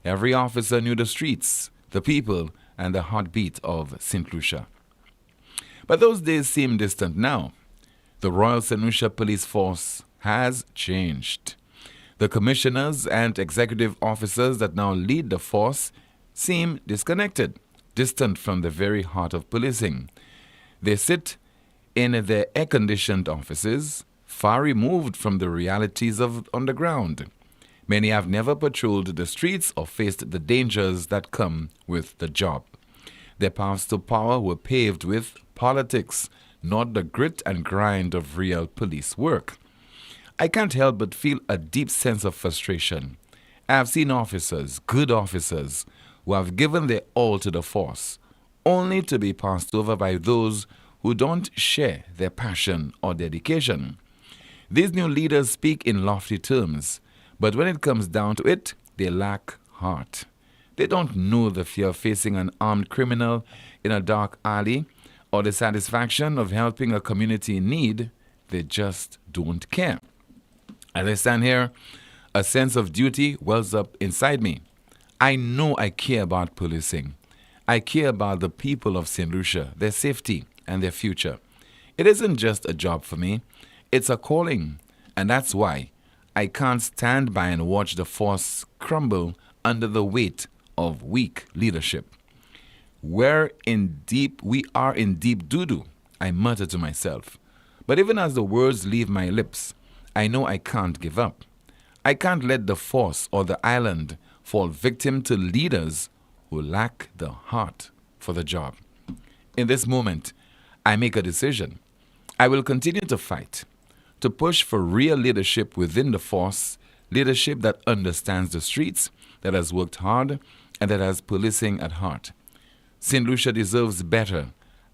every officer knew the streets, the people, and the heartbeat of St. Lucia. But those days seem distant now. The Royal St. Lucia Police Force has changed. The commissioners and executive officers that now lead the force seem disconnected, distant from the very heart of policing. They sit in their air-conditioned offices, far removed from the realities of underground. Many have never patrolled the streets or faced the dangers that come with the job. Their paths to power were paved with politics, not the grit and grind of real police work. I can't help but feel a deep sense of frustration. I have seen officers, good officers, who have given their all to the force, only to be passed over by those who don't share their passion or dedication. These new leaders speak in lofty terms, but when it comes down to it, they lack heart. They don't know the fear of facing an armed criminal in a dark alley or the satisfaction of helping a community in need. They just don't care. As I stand here, a sense of duty wells up inside me. I know I care about policing. I care about the people of St. Lucia, their safety and their future. It isn't just a job for me. It's a calling. And that's why I can't stand by and watch the force crumble under the weight of weak leadership. We are in deep doo-doo, I mutter to myself. But even as the words leave my lips, I know I can't give up. I can't let the force or the island fall victim to leaders who lack the heart for the job. In this moment, I make a decision. I will continue to fight, to push for real leadership within the force, leadership that understands the streets, that has worked hard, and that has policing at heart. St. Lucia deserves better,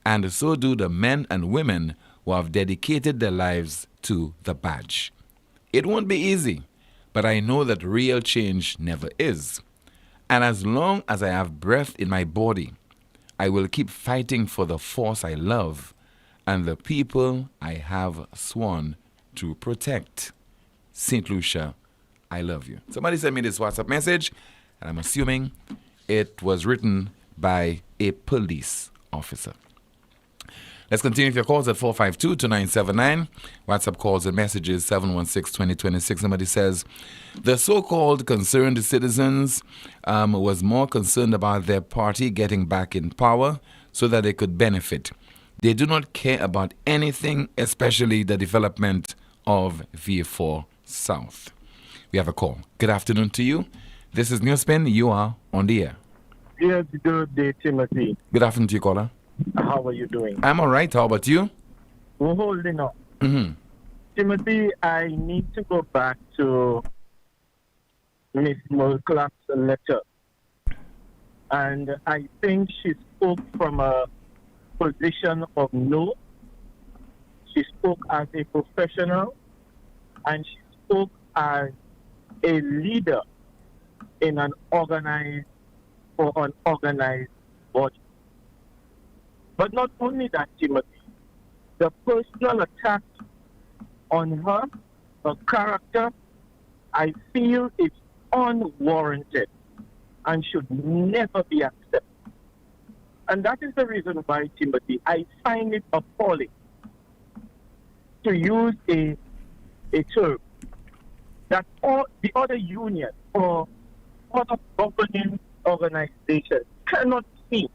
and so do the men and women who have dedicated their lives to the badge. It won't be easy, but I know that real change never is. And as long as I have breath in my body, I will keep fighting for the force I love and the people I have sworn to protect. St. Lucia, I love you. Somebody sent me this WhatsApp message, and I'm assuming it was written by a police officer. Let's continue with your calls at 452-2979. WhatsApp calls and messages 716-2026. Somebody says, the so-called concerned citizens was more concerned about their party getting back in power so that they could benefit. They do not care about anything, especially the development of VA4 South. We have a call. Good afternoon to you. This is NewsSpin. You are on the air. Yes, good day, Timothy. Good afternoon to you, caller. How are you doing? I'm all right. How about you? We're holding up. Mm-hmm. Timothy, I need to go back to Miss Mulclack's letter. And I think she spoke from a position of no. She spoke as a professional, and she spoke as a leader in an organized or unorganized body. But not only that, Timothy, the personal attack on her character, I feel it's unwarranted and should never be accepted. And that is the reason why, Timothy, I find it appalling to use a term that all the other union or other governing organizations cannot see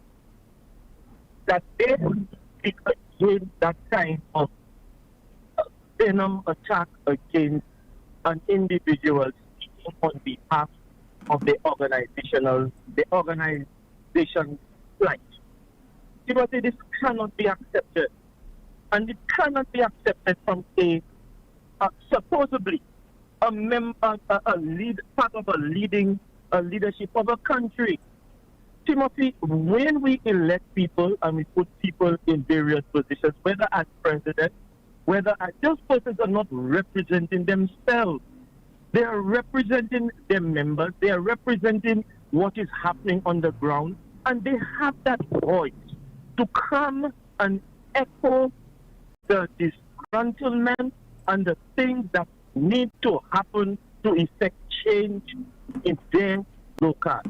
that they would speak against that kind of venom attack against an individual speaking on behalf of the organization plight. Timothy, this cannot be accepted. And it cannot be accepted from supposedly a part of a leadership of a country. Timothy, when we elect people and we put people in various positions, whether as president, whether as those persons are not representing themselves. They are representing their members. They are representing what is happening on the ground. And they have that voice to come and echo the disgruntlement and the things that need to happen to effect change in their local.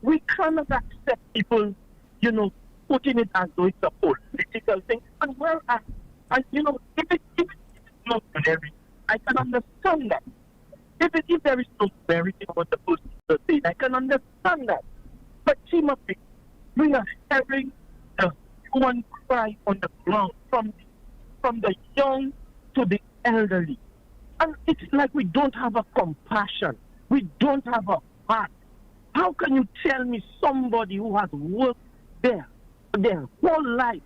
We cannot accept people, putting it as though it's a political thing. And whereas, if it's not clarity, I can understand that. If there is no clarity about the political thing, I can understand that. But Timothy, we are hearing the human cry on the ground from the young to the elderly. And it's like we don't have a compassion. We don't have a heart. How can you tell me somebody who has worked there their whole life,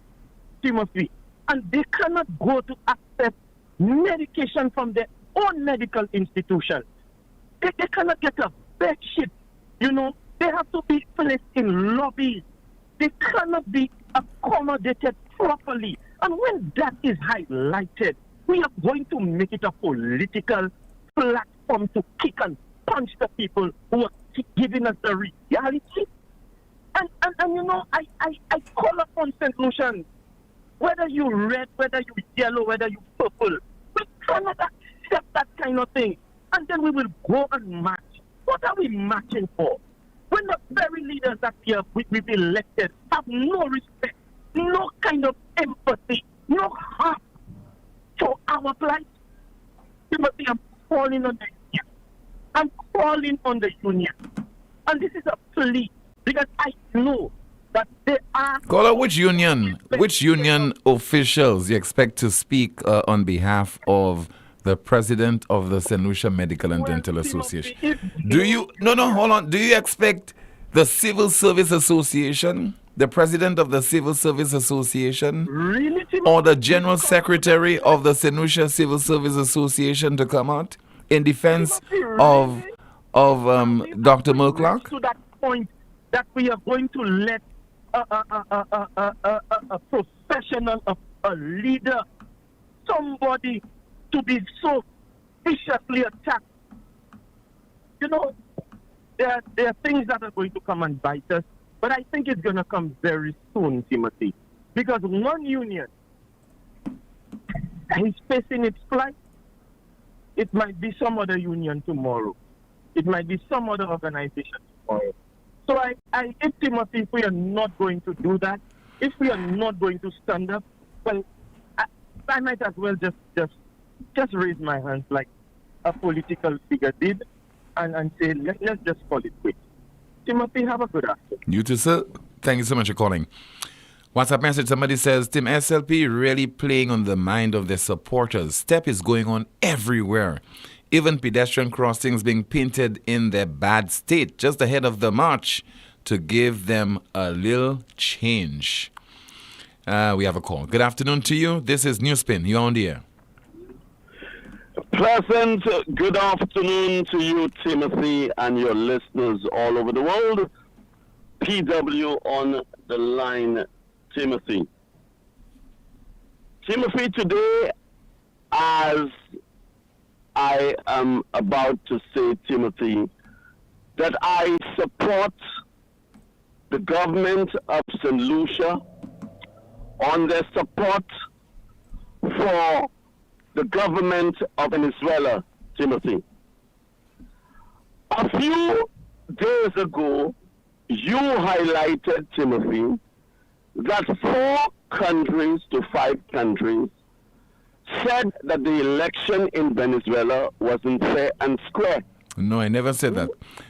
Timothy, and they cannot go to access medication from their own medical institution? They cannot get a bed sheet. They have to be placed in lobbies. They cannot be accommodated properly. And when that is highlighted, we are going to make it a political platform to kick and punch the people who are giving us the reality. And I call upon St. Lucian, whether you red, whether you yellow, whether you purple, we cannot accept that kind of thing. And then we will go and march. What are we marching for? When the very leaders that we've elected have no respect, no kind of empathy, no heart for our plight. Timothy, I'm calling on the union. I'm calling on the union. And this is a plea because I know that there are... Caller, which union officials you expect to speak on behalf of the president of the St. Lucia Medical and Dental Association? Hold on. Do you expect the Civil Service Association, the president of the Civil Service Association, really, or the general secretary of the St. Lucia Civil Service Association to come out in defense of Dr. Mulclock? To that point that we are going to let a professional, a leader, somebody to be so viciously attacked. There are things that are going to come and bite us, but I think it's going to come very soon, Timothy, because one union is facing its plight. It might be some other union tomorrow. It might be some other organization tomorrow. So if Timothy, if we are not going to do that, if we are not going to stand up, well, I might as well just raise my hands like a political figure did and say, let's just call it quits. Timothy, have a good afternoon. You too, sir. Thank you so much for calling. WhatsApp message, somebody says, Team SLP really playing on the mind of their supporters. Step is going on everywhere. Even pedestrian crossings being painted in their bad state just ahead of the march to give them a little change. We have a call. Good afternoon to you. This is NewsSpin. You're on the air. Pleasant good afternoon to you, Timothy, and your listeners all over the world. PW on the line, Timothy. Timothy, today, as I am about to say, Timothy, that I support the government of St. Lucia on their support for the government of Venezuela, Timothy. A few days ago, you highlighted, Timothy, that 4 countries to 5 countries said that the election in Venezuela wasn't fair and square. No, I never said that.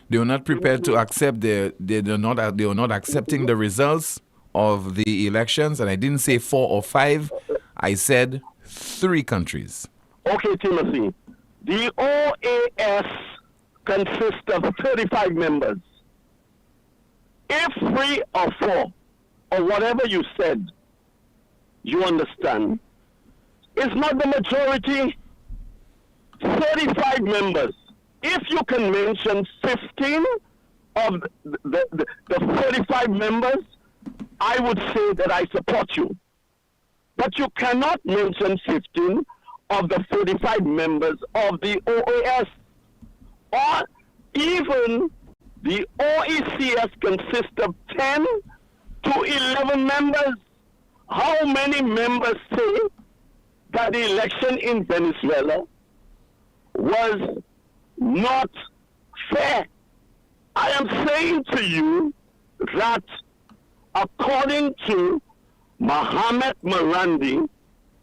They were not prepared to accept they were not accepting the results of the elections, and I didn't say 4 or 5. I said 3 countries. Okay, Timothy. The OAS consists of 35 members. If 3 or 4 or whatever you said, you understand, is not the majority. 35 members. If you can mention 15 of the 35 members, I would say that I support you. But you cannot mention 15 of the 35 members of the OAS. Or even the OECS consists of 10 to 11 members. How many members say that the election in Venezuela was not fair? I am saying to you that according to Mohamed Marandi,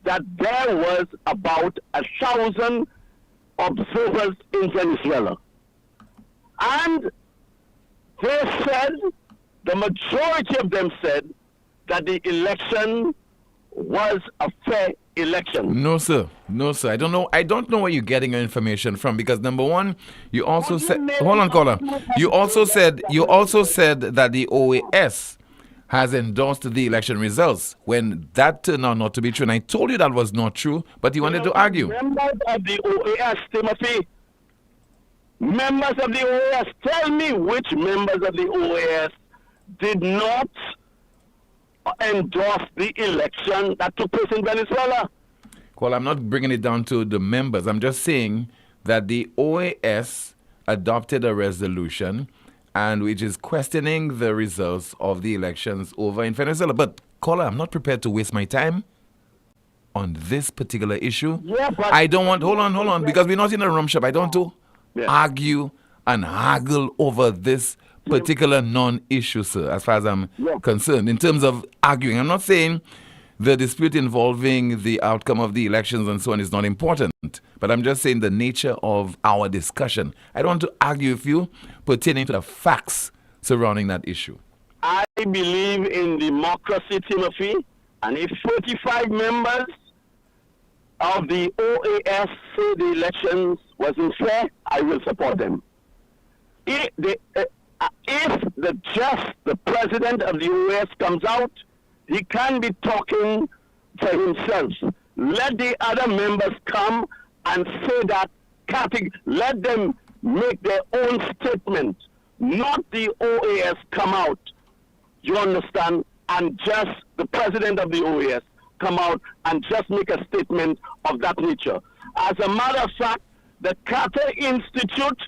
that there was about 1,000 observers in Venezuela. And they said, the majority of them said, that the election was a fair election. No, sir. No, sir. I don't know. I don't know where you're getting your information from, because number one, you also said, hold on, caller. You also said that the OAS has endorsed the election results when that turned out not to be true. And I told you that was not true, but you wanted to argue. Members of the OAS, Timothy, members of the OAS, tell me which members of the OAS did not endorse the election that took place in Venezuela. Well, I'm not bringing it down to the members. I'm just saying that the OAS adopted a resolution and which is questioning the results of the elections over in Venezuela. But, caller, I'm not prepared to waste my time on this particular issue. Yeah, but I don't want, hold on, because we're not in a rum shop. I don't want to argue and haggle over this particular non-issue, sir, as far as I'm concerned. In terms of arguing, I'm not saying the dispute involving the outcome of the elections and so on is not important, but I'm just saying the nature of our discussion. I don't want to argue with you pertaining to the facts surrounding that issue. I believe in democracy, Timothy, and if 45 members of the OAS say the elections wasn't fair, I will support them. If the president of the OAS comes out, he can be talking for himself. Let the other members come and say that, let them make their own statement, not the OAS come out, you understand, and just the president of the OAS come out and just make a statement of that nature. As a matter of fact, the Carter Institute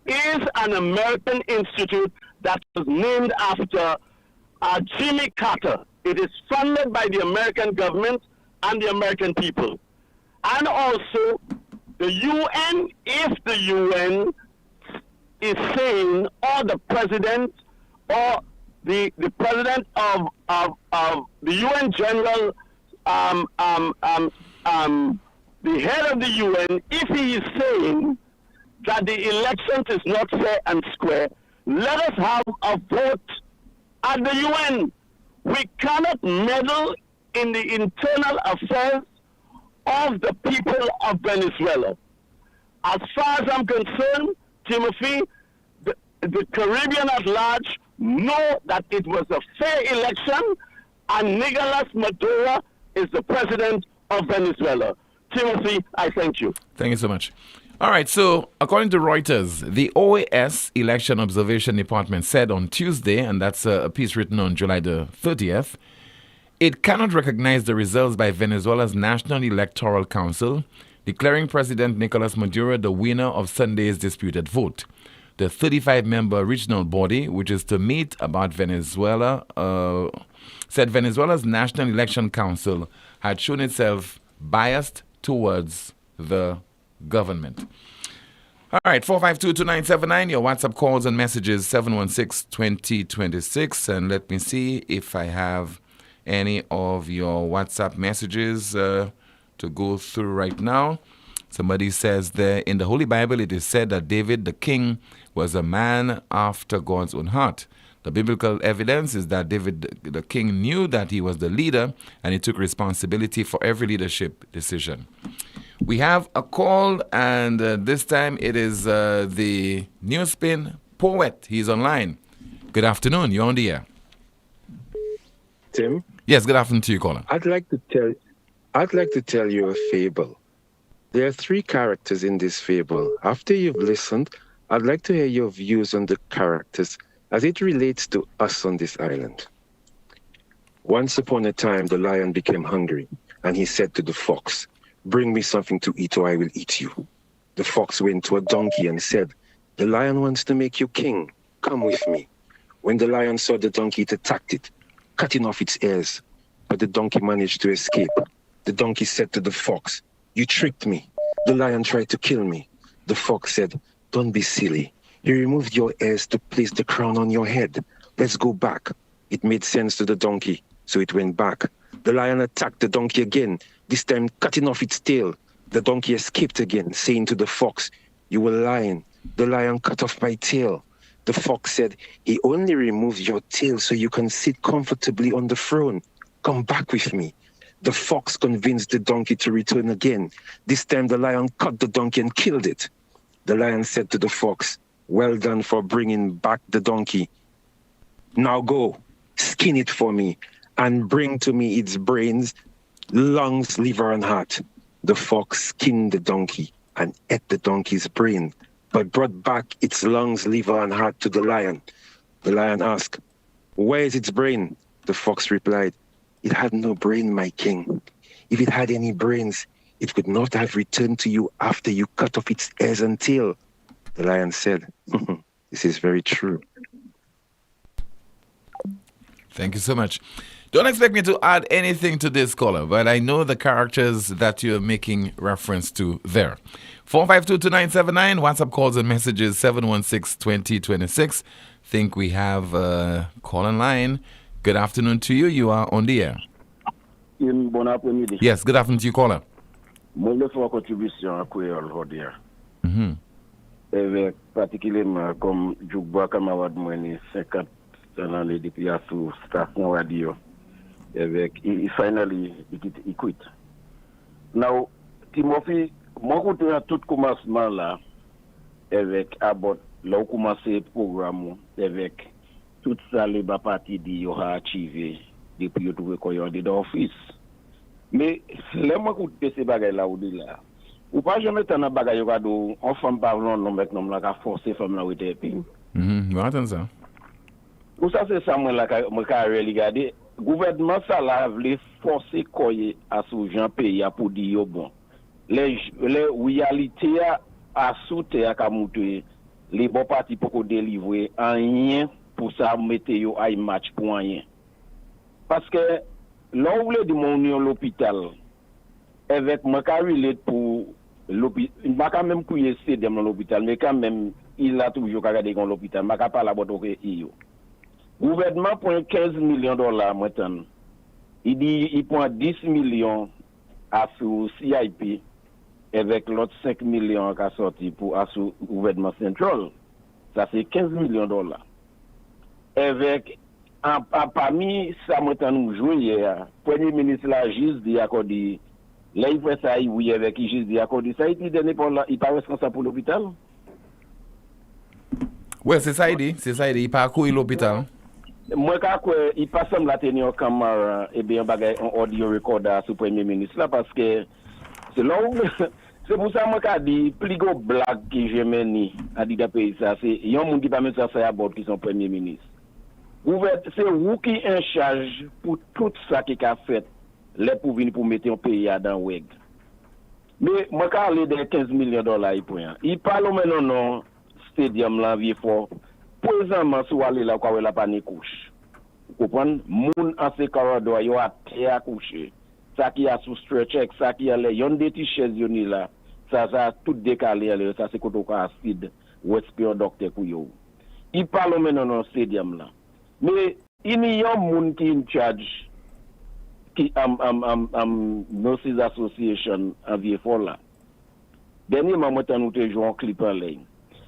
is an American institute that was named after Jimmy Carter. It is funded by the American government and the American people. And also, the UN, if the UN is saying, or the president, or the president of the UN General, the head of the UN, if he is saying that the elections is not fair and square, let us have a vote at the UN. We cannot meddle in the internal affairs of the people of Venezuela. As far as I'm concerned, Timothy, the Caribbean at large know that it was a fair election, and Nicolas Maduro is the president of Venezuela. Timothy, I thank you. Thank you so much. All right, so according to Reuters, the OAS Election Observation Department said on Tuesday, and that's a piece written on July the 30th, it cannot recognize the results by Venezuela's National Electoral Council, declaring President Nicolas Maduro the winner of Sunday's disputed vote. The 35-member regional body, which is to meet about Venezuela, said Venezuela's National Election Council had shown itself biased towards the government. All right, 452-2979, your WhatsApp calls and messages 716-2026. And let me see if I have any of your WhatsApp messages to go through right now. Somebody says there, in the Holy Bible, it is said that David the king was a man after God's own heart. The biblical evidence is that David the king knew that he was the leader and he took responsibility for every leadership decision. We have a call, and this time it is the NewsSpin poet. He's online. Good afternoon. You're on the air. Tim. Yes, good afternoon to you, caller. I'd like to tell you a fable. There are 3 characters in this fable. After you've listened, I'd like to hear your views on the characters as it relates to us on this island. Once upon a time, the lion became hungry, and he said to the fox, "Bring me something to eat or I will eat you." The fox went to a donkey and said, "The lion wants to make you king. Come with me." When the lion saw the donkey, it attacked it, cutting off its ears. But the donkey managed to escape. The donkey said to the fox, "You tricked me. The lion tried to kill me." The fox said, "Don't be silly. He removed your ears to place the crown on your head. Let's go back." It made sense to the donkey, so it went back. The lion attacked the donkey again, this time cutting off its tail. The donkey escaped again, saying to the fox, "You were lying. The lion cut off my tail." The fox said, "He only removed your tail so you can sit comfortably on the throne. Come back with me." The fox convinced the donkey to return again. This time the lion cut the donkey and killed it. The lion said to the fox, "Well done for bringing back the donkey. Now go, skin it for me, and bring to me its brains, lungs, liver, and heart." The fox skinned the donkey and ate the donkey's brain, but brought back its lungs, liver, and heart to the lion. The lion asked, "Where is its brain?" The fox replied, "It had no brain, my king. If it had any brains, it would not have returned to you after you cut off its ears and tail." The lion said, "This is very true." Thank you so much. Don't expect me to add anything to this, caller, but I know the characters that you're making reference to there. 4522979, WhatsApp calls and messages 716-2026. Think we have a call in line. Good afternoon to you. You are on the air. Bon après-midi. Yes, good afternoon to you, caller. Moi, je fais contribution à Créole aujourd'hui. Mm-hmm. Particulièrement comme je vois camarade moi 50 ans depuis à sous station radio. Avec finally he quit. Now Timothy, moi côté à tout commencement là avec Abbott là où commencer programme avec tout ça les bas parti dit yo a achivé depuis yo trouvé qu'on y dans office. Mais là moi côté ces bagages là ou là. Ou pas jamais t'en a bagaille yo gado on femme parlons non maintenant là ka forcer femme là ou était ping. Mhm, attends ça. Ou ça c'est ça moi là moi ka regarder gouvernement ça là veut forcer koye à sous gens pays pour dire yo bon. Les réalités à sauter à monter les bons partis pour délivrer rien pour ça mettre yo ay match pour rien. Parce que là où le démonion l'hôpital avec moi ka relate pour l'hôpital pas quand même pour essayer dans l'hôpital mais quand même il a toujours regardé dans l'hôpital pas pas la boîte yo. Gouvernement prend $15 millions maintenant. Il dit il prend 10 millions à sous CIP avec l'autre 5 millions qui a sorti pour sous gouvernement central. Ça c'est $15 millions. Avec parmi ça maintenant nous jouer hier, premier ministre là juste dit accordé là il fait ça oui avec il juste dit accordé ça il donné pour il pas responsable pour l'hôpital. Ouais, c'est ça il dit, il pas courir l'hôpital. Moi quand il pas semble la tenir en caméra et bien bagay en audio recorder sous premier ministre là parce que c'est là où c'est pour ça moi qu'a dit plus gros blague que j'ai mené à dit pays ça c'est yon monde qui pas mettre ça faire à bord qui sont premier ministre. C'est vous qui en charge pour tout ça qui a fait les pour venir pour mettre un pays dans weg. Mais moi quand aller des $15 millions il point. Il parle maintenant non stadium là vieux fort. Présentement si vous allez là quoi la pas ni couche. Vous comprenez moun en ces corridors yo a terre coucher. Ça qui a sous stretcher ça qui a les yon des t-shirts yoni là. Ça tout décalé là ça c'est côté acide respire docteur pour yo. Il parle maintenant dans stadium là. Mais il y a un monde qui in charge qui Nurses Association en vieux fort là. Dernièrement moi nous te joué un clip en ligne.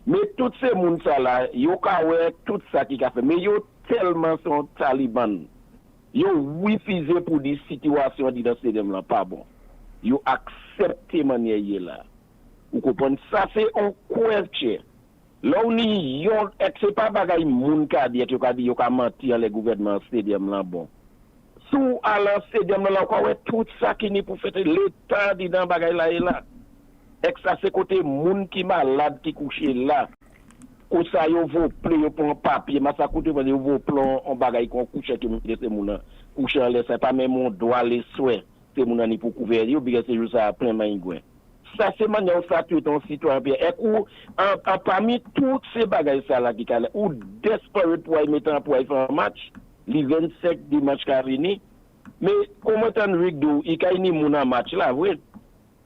Mais tous ces monde ça là, yo ka wè tout ça qui a fait mais yo tellement sont taliban. Yo refusé pour des situations dans ce stadium là pas bon. Yo accepté manière là. Vous comprenez ça c'est un question. Là on c'est pas bagay moun ka dit yo ka mentir les gouvernements stadium là bon. Sous à la stadium là encore tout ça qui ni pour faire l'état dit dans bagay là et là. Et ça c'est côté moun qui malade qui couche là. Ou ça yo vos play yo pour un papier, mais ça côté yo vos plan en bagay qu'on couche qui c'est moun couche là c'est pas même mon doigt les souhaits. C'est moun ni pour couvrir yo bien c'est juste ça plein maingouin. Ça c'est manière ça tu ton citoyen et ou parmi toutes ces bagages ça là qui calé ou desperate pour mettre en pour faire un match. Les 25 du match carini mais comment t'en rigdo il a ni mon match là oui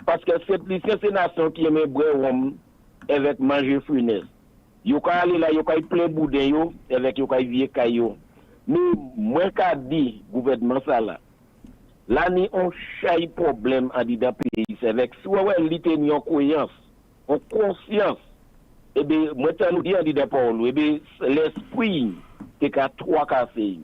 parce que c'est nation qui aime boire avec manger fruits yo ka aller là yo ka plein boudin yo avec yo ka vieux caillou mais moi ka dit gouvernement ça là ni on chay problème en dedans pays c'est avec soit ouais l'ité en cohérence en conscience et bien moi t'en dit en dedans pour et bien l'esprit c'est qu'à trois casser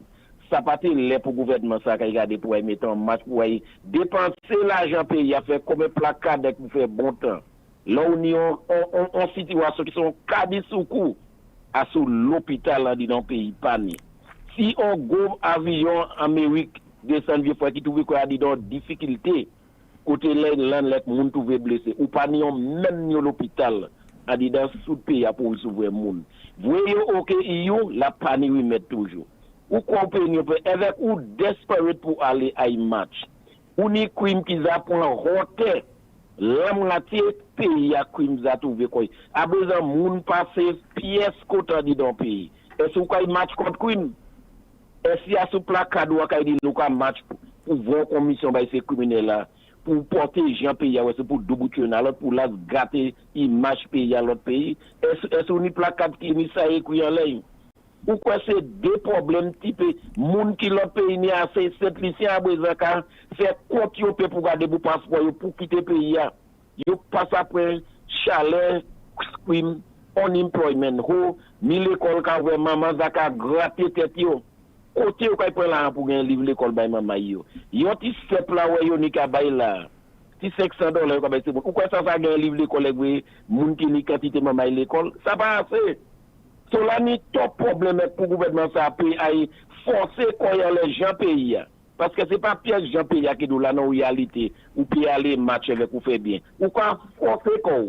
ça pas les pour gouvernement ça regarder pour mettre en match pour dépenser l'argent pays a fait comme un placard pour faire bon temps là on situation qui sont cadis sous coup à sous l'hôpital là dans pays pani si on go avion Amérique descend vieux fois qui trouve quoi dit dans difficulté côté là les monde trouver blessé ou pas ni même ni l'hôpital a dit dans sous pays pour sauver monde voyez OK yo la pani oui mettre toujours ou compagnie avec ou desperate pour aller à un match ou ni crime qui a pour roter la moitié pays a crime za trouver quoi a besoin moun passer pièce côté dit dans pays et sous quoi match contre crime et si a sous placard ou ka dit nous ka match pour voir commission ba ces criminels là pour porter gens pays ouais c'est pour double alors pour la gâter image pays à l'autre pays est on ni placard qui ni ça écrit en ligne ou quoi c'est deux problèmes type monde qui l'autre pays ni assez cette lycée à besoin car fait compte yo pour garder pour passeport pour quitter pays yo passe après chaleur crime unemployment ho ni l'école ka vraiment maman zaka gratter tête yo côté ou ka prend là pour gagner livre l'école bay maman yo ti step là ouais yo ni ka bay là ti $500 ka bay c'est bon ou quoi ça gagner livre l'école avec monde qui ni quantité maman l'école ça pas assez. So là ni top problème pour gouvernement ça payer forcer quoi les gens pays parce que c'est pas piège gens pays qui do là non réalité ou puis aller match avec ou fait bien ou quoi forcer quoi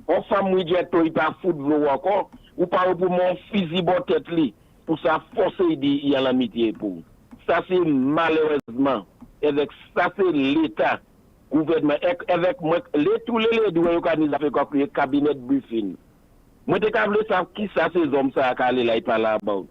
on femme directeur il pas football encore ou pas pour mon fusil bon tête li pour ça forcer dit il y a l'amitié pour ça c'est malheureusement avec ça c'est l'état gouvernement avec moi tous les doit organiser fait quoi cabinet briefing. Moi te voulais savoir qui ça ces hommes ça a aller là il parle about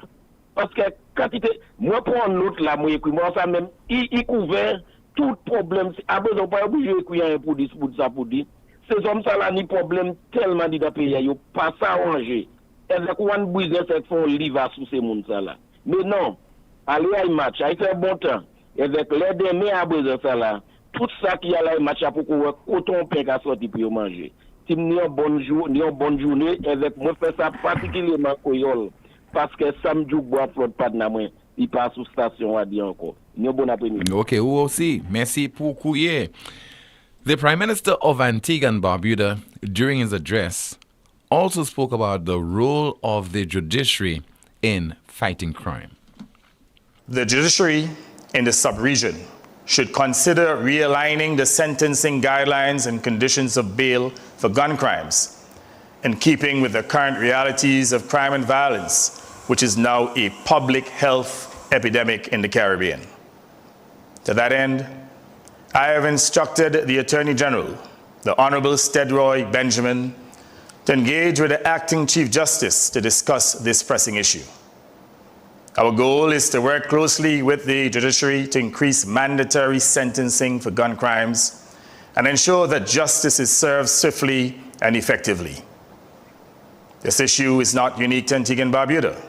parce que quantité moi prends l'autre là moi écrit moi ça même il couvert tout problème a besoin pas obligé écrire pour dire ça pour dire ces hommes ça là ni problème tellement dit dans pays yo pas s'arranger avec one business font livre sur ces monde ça là mais non aller à match il fait bon temps avec les derniers a besoin ça là tout ça qui a là match pour coton pain qu'a sorti pour manger. Si nous avons une bonne journée avec moi faire ça particulièrement Koyol parce que samedi bois flotte pas de moi il passe sous station à dire encore. Nous bon après-midi. OK, vous aussi. Merci pour couiller. The Prime Minister of Antigua and Barbuda during his address also spoke about the role of the judiciary in fighting crime. The judiciary in the sub-region should consider realigning the sentencing guidelines and conditions of bail for gun crimes, in keeping with the current realities of crime and violence, which is now a public health epidemic in the Caribbean. To that end, I have instructed the Attorney General, the Honorable Stedroy Benjamin, to engage with the Acting Chief Justice to discuss this pressing issue. Our goal is to work closely with the judiciary to increase mandatory sentencing for gun crimes and ensure that justice is served swiftly and effectively. This issue is not unique to Antigua and Barbuda.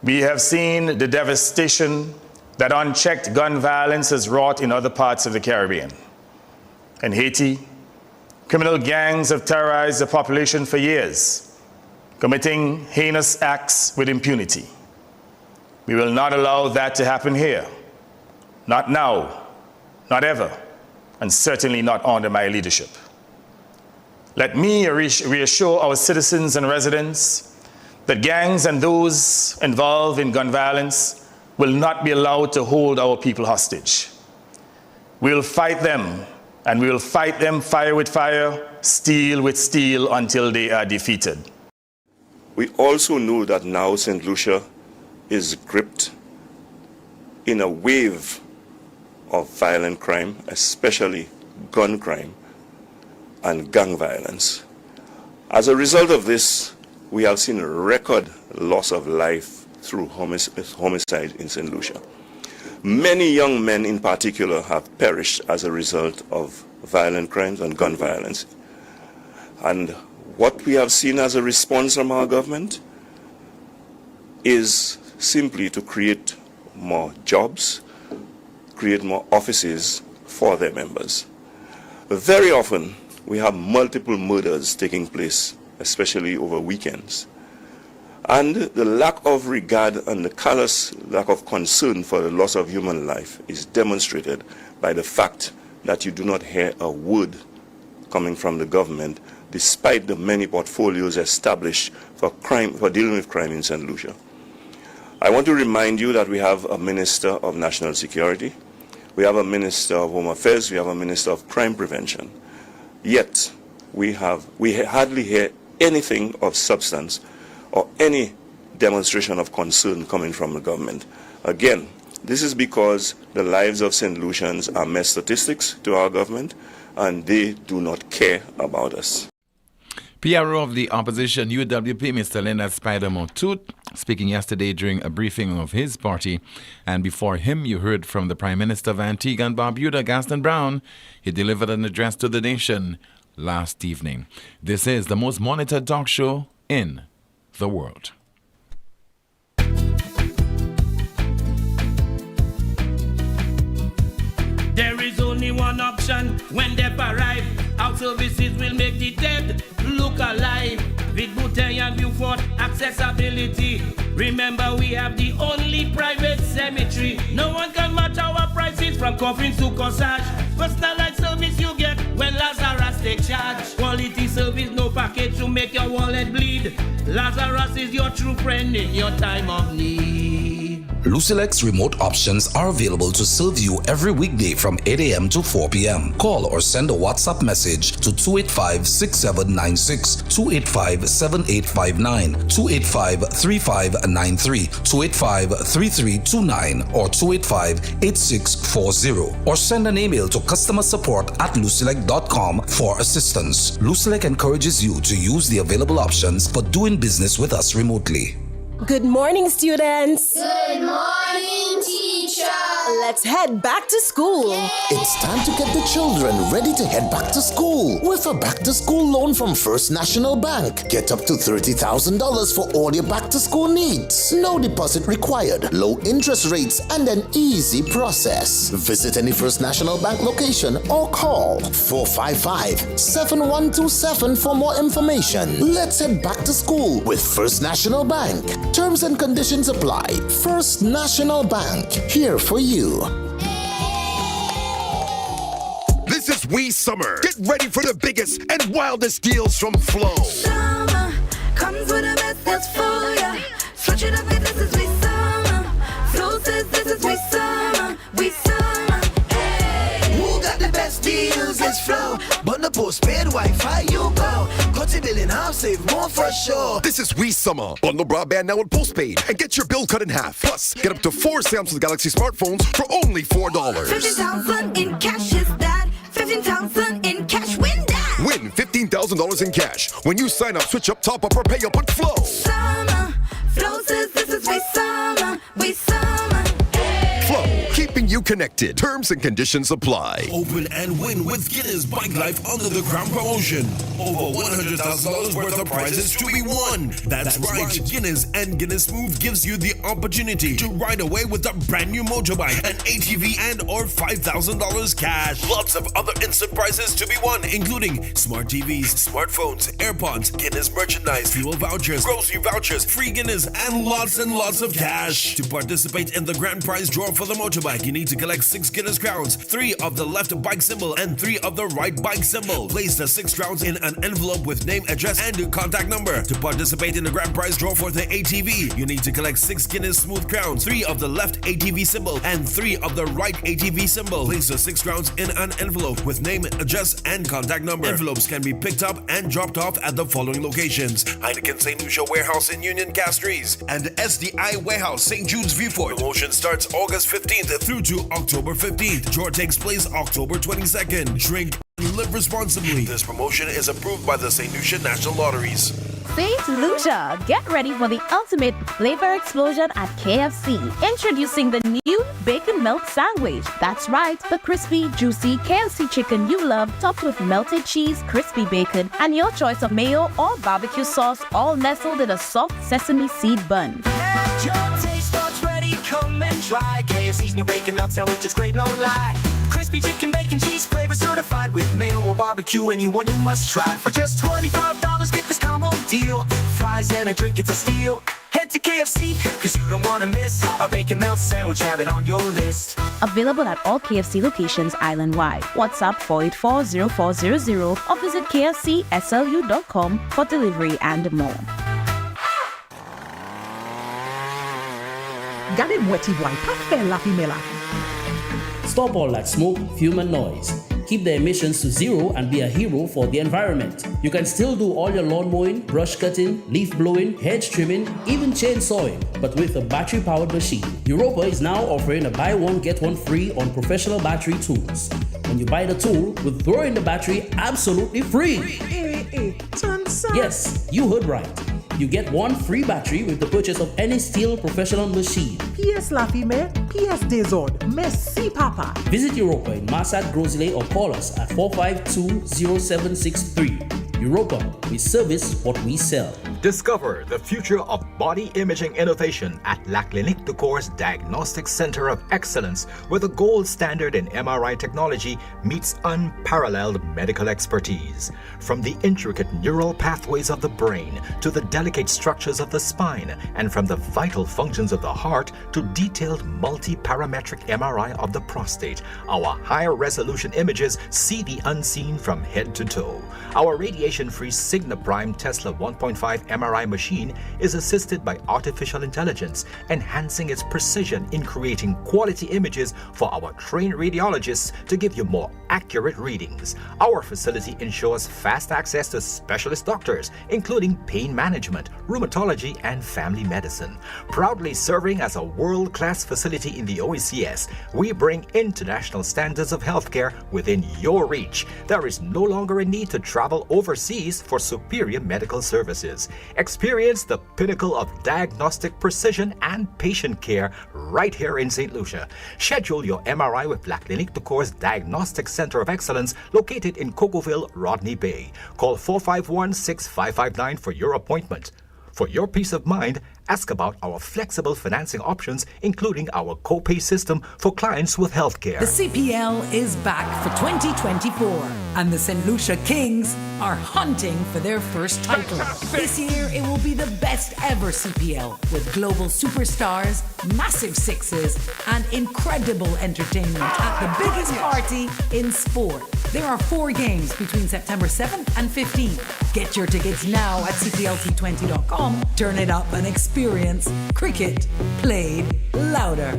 We have seen the devastation that unchecked gun violence has wrought in other parts of the Caribbean. In Haiti, criminal gangs have terrorized the population for years, committing heinous acts with impunity. We will not allow that to happen here. Not now, not ever, and certainly not under my leadership. Let me reassure our citizens and residents that gangs and those involved in gun violence will not be allowed to hold our people hostage. We'll fight them, and we will fight them fire with fire, steel with steel, until they are defeated. We also know that now St. Lucia is gripped in a wave of violent crime, especially gun crime and gang violence. As a result of this, we have seen a record loss of life through homicide in St. Lucia. Many young men in particular have perished as a result of violent crimes and gun violence. And what we have seen as a response from our government is simply to create more jobs, create more offices for their members. Very often, we have multiple murders taking place, especially over weekends. And the lack of regard and the callous lack of concern for the loss of human life is demonstrated by the fact that you do not hear a word coming from the government, despite the many portfolios established for dealing with crime in St. Lucia. I want to remind you that we have a Minister of National Security, we have a Minister of Home Affairs, we have a Minister of Crime Prevention. Yet, we hardly hear anything of substance or any demonstration of concern coming from the government. Again, this is because the lives of St. Lucians are mere statistics to our government, and they do not care about us. PRO of the opposition UWP, Mr. Leonard Spider-Montooth, speaking yesterday during a briefing of his party. And before him, you heard from the Prime Minister of Antigua and Barbuda, Gaston Brown. He delivered an address to the nation last evening. This is the most monitored talk show in the world. There is only one option when they arrive. Our services will make the dead look alive. With Bouteille and Beaufort accessibility. Remember, we have the only private cemetery. No one can match our prices from coffins to corsage. Personalized service you get when Lazarus takes charge. Quality service, no package to make your wallet bleed. Lazarus is your true friend in your time of need. Lucilex remote options are available to serve you every weekday from 8 a.m. to 4 p.m. Call or send a WhatsApp message to 285-6796, 285-7859, 285-3593, 285-3329, or 285-8640. Or send an email to customersupport@lucilec.com for assistance. Lucilec encourages you to use the available options for doing business with us remotely. Good morning, students. Good morning, teacher. Let's head back to school. It's time to get the children ready to head back to school with a back-to-school loan from First National Bank. Get up to $30,000 for all your back-to-school needs. No deposit required, low interest rates, and an easy process. Visit any First National Bank location or call 455-7127 for more information. Let's head back to school with First National Bank. Terms and conditions apply. First National Bank, here for you. This is We Summer. Get ready for the biggest and wildest deals from Flow. Summer comes with the best deals for ya. Switch it up, this is We Summer. Flow says this is We Summer. We Summer. Hey. Who got the best deals? It's Flow. Bundle postpaid Wi-Fi, you go. Cut your bill in half, save more for sure. This is We Summer. Bundle broadband now with postpaid and get your bill cut in half. Plus, get up to 4 Samsung Galaxy smartphones for only $4. 50,000 in cash is that. 15,000 in cash, win that. Win $15,000 in cash when you sign up, switch up, top up, or pay up with Flow. Summer, Flow says this is We Summer. We Summer. Flow, keeping you connected. Terms and conditions apply. Open and win with Guinness Bike Life under the Crown promotion. Over $100,000 worth of prizes to be won. That's right. Guinness and Guinness Move gives you the opportunity to ride away with a brand new motorbike, an ATV, and or $5,000 cash. Lots of other instant prizes to be won, including smart TVs, smartphones, AirPods, Guinness merchandise, fuel vouchers, grocery vouchers, free Guinness, and lots of cash. To participate in the grand prize draw for the motorbike, you need need to collect 6 Guinness crowns, 3 of the left bike symbol and 3 of the right bike symbol. Place the 6 crowns in an envelope with name, address, and contact number. To participate in the grand prize draw for the ATV, you need to collect 6 Guinness smooth crowns, 3 of the left ATV symbol and 3 of the right ATV symbol. Place the 6 crowns in an envelope with name, address, and contact number. Envelopes can be picked up and dropped off at the following locations: Heineken St. Lucia Warehouse in Union Castries and SDI Warehouse, St. Jude's Viewport. Promotion starts August 15th through to October 15th. Draw takes place October 22nd. Drink and live responsibly. This promotion is approved by the St. Lucia National Lotteries. St. Lucia, get ready for the ultimate flavor explosion at KFC. Introducing the new Bacon Melt Sandwich. That's right, the crispy, juicy KFC chicken you love, topped with melted cheese, crispy bacon, and your choice of mayo or barbecue sauce, all nestled in a soft sesame seed bun. Your taste buds ready, come and try KFC's new Bacon Melt Sandwich is great, no lie. Crispy chicken, bacon, cheese flavor certified with mayo or barbecue. Anyone you must try. For just $25, get this combo deal. Fries and a drink, it's a steal. Head to KFC, cause you don't wanna miss a Bacon Melt Sandwich, have it on your list. Available at all KFC locations island-wide. WhatsApp 484-0400 or visit kfcslu.com for delivery and more. Gade mweti boy, pa fe la fimela. Stop all that smoke, fume and noise. Keep the emissions to zero and be a hero for the environment. You can still do all your lawn mowing, brush cutting, leaf blowing, hedge trimming, even chainsawing, but with a battery-powered machine. Europa is now offering a buy one, get one free on professional battery tools. When you buy the tool, we'll throw in the battery absolutely free. Yes, you heard right. You get one free battery with the purchase of any steel professional machine. PS la fime, PS Desord. Merci papa. Visit Europa in Massad Grosley or call us at 452-0763. Europa, we service what we sell. Discover the future of body imaging innovation at La Clinique de Corps Diagnostic Center of Excellence, where the gold standard in MRI technology meets unparalleled medical expertise. From the intricate neural pathways of the brain to the delicate structures of the spine, and from the vital functions of the heart to detailed multi-parametric MRI of the prostate, our higher resolution images see the unseen from head to toe. Our radiation-free Signa Prime Tesla 1.5 MRI machine is assisted by artificial intelligence, enhancing its precision in creating quality images for our trained radiologists to give you more accurate readings. Our facility ensures fast access to specialist doctors, including pain management, rheumatology, and family medicine. Proudly serving as a world-class facility in the OECS, we bring international standards of healthcare within your reach. There is no longer a need to travel overseas for superior medical services. Experience the pinnacle of diagnostic precision and patient care right here in St. Lucia. Schedule your MRI with La Clinique de Corps Diagnostic Center of Excellence located in Cocoville, Rodney Bay. Call 451-6559 for your appointment. For your peace of mind, ask about our flexible financing options, including our co-pay system for clients with healthcare. The CPL is back for 2024, and the St. Lucia Kings are hunting for their first title. This year, it will be the best ever CPL, with global superstars, massive sixes, and incredible entertainment at the biggest party in sport. There are 4 games between September 7th and 15th. Get your tickets now at cplt20.com. Turn it up and experience cricket played louder.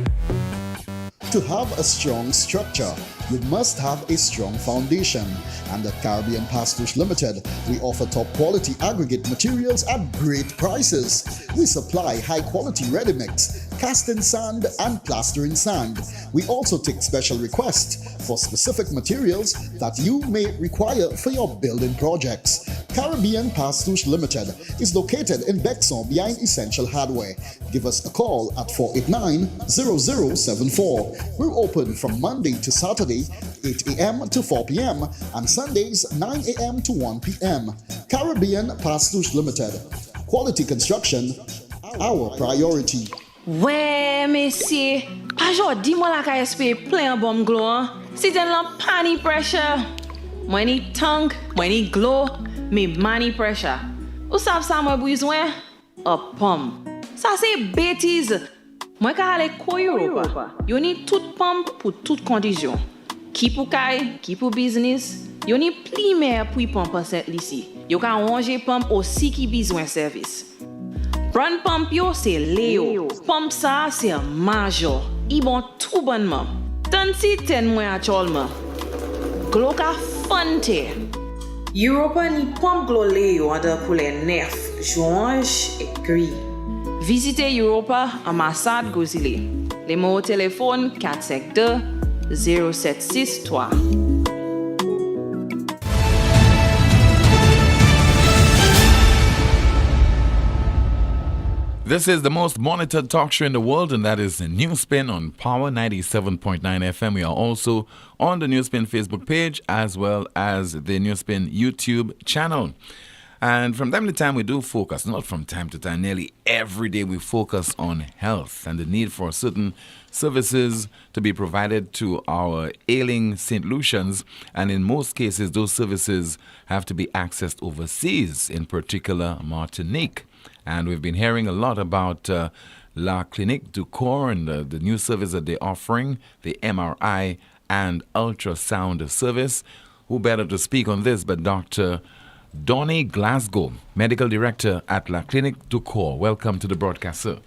To have a strong structure, you must have a strong foundation. And at Caribbean Pastouche Limited, we offer top quality aggregate materials at great prices. We supply high quality ready mix, casting sand and plastering sand. We also take special requests for specific materials that you may require for your building projects. Caribbean Pastouche Limited is located in Bexon behind Essential Hardware. Give us a call at 489-0074. We're open from Monday to Saturday, 8 a.m. to 4 p.m. and Sundays, 9 a.m. to 1 p.m. Caribbean Pastouche Limited. Quality construction, our priority. Ouais, messieurs, aujourd'hui, moi la KSP plein bon glow. Si t'es dans pani pressure, moi ni tongue, moi ni glow, mais money pressure. Ou savez ça moi besoin? A pomme. Ça c'est bêtise. Moi ka ale ko Europa. Yo ni tout pump pour toute condition. Ki pou kay, ki pou business, yo ni pli mer pou y pump set lisi. Yo ka ranger pump aussi ki besoin service. Brand pump yo c'est Leo. Pump ça c'est major. I bon tout bonnement. Tant si ten mwen actuellement. Glo ka fante. Europa ni pump glo Leo ada pour les nerfs, orange et gris. Visitez Europa ambassade Gozile. Les mots au téléphone 452 0763. This is the most monitored talk show in the world, and that is NewsSpin on Power 97.9 FM. We are also on the NewsSpin Facebook page as well as the NewsSpin YouTube channel. And from time to time, we do focus, not from time to time, nearly every day we focus on health and the need for certain services to be provided to our ailing St. Lucians. And in most cases, those services have to be accessed overseas, in particular Martinique. And we've been hearing a lot about La Clinique du Corps and the new service that they're offering, the MRI and ultrasound service. Who better to speak on this but Dr. Donny Glasgow, Medical Director at La Clinique du Corps. Welcome to the broadcast, sir.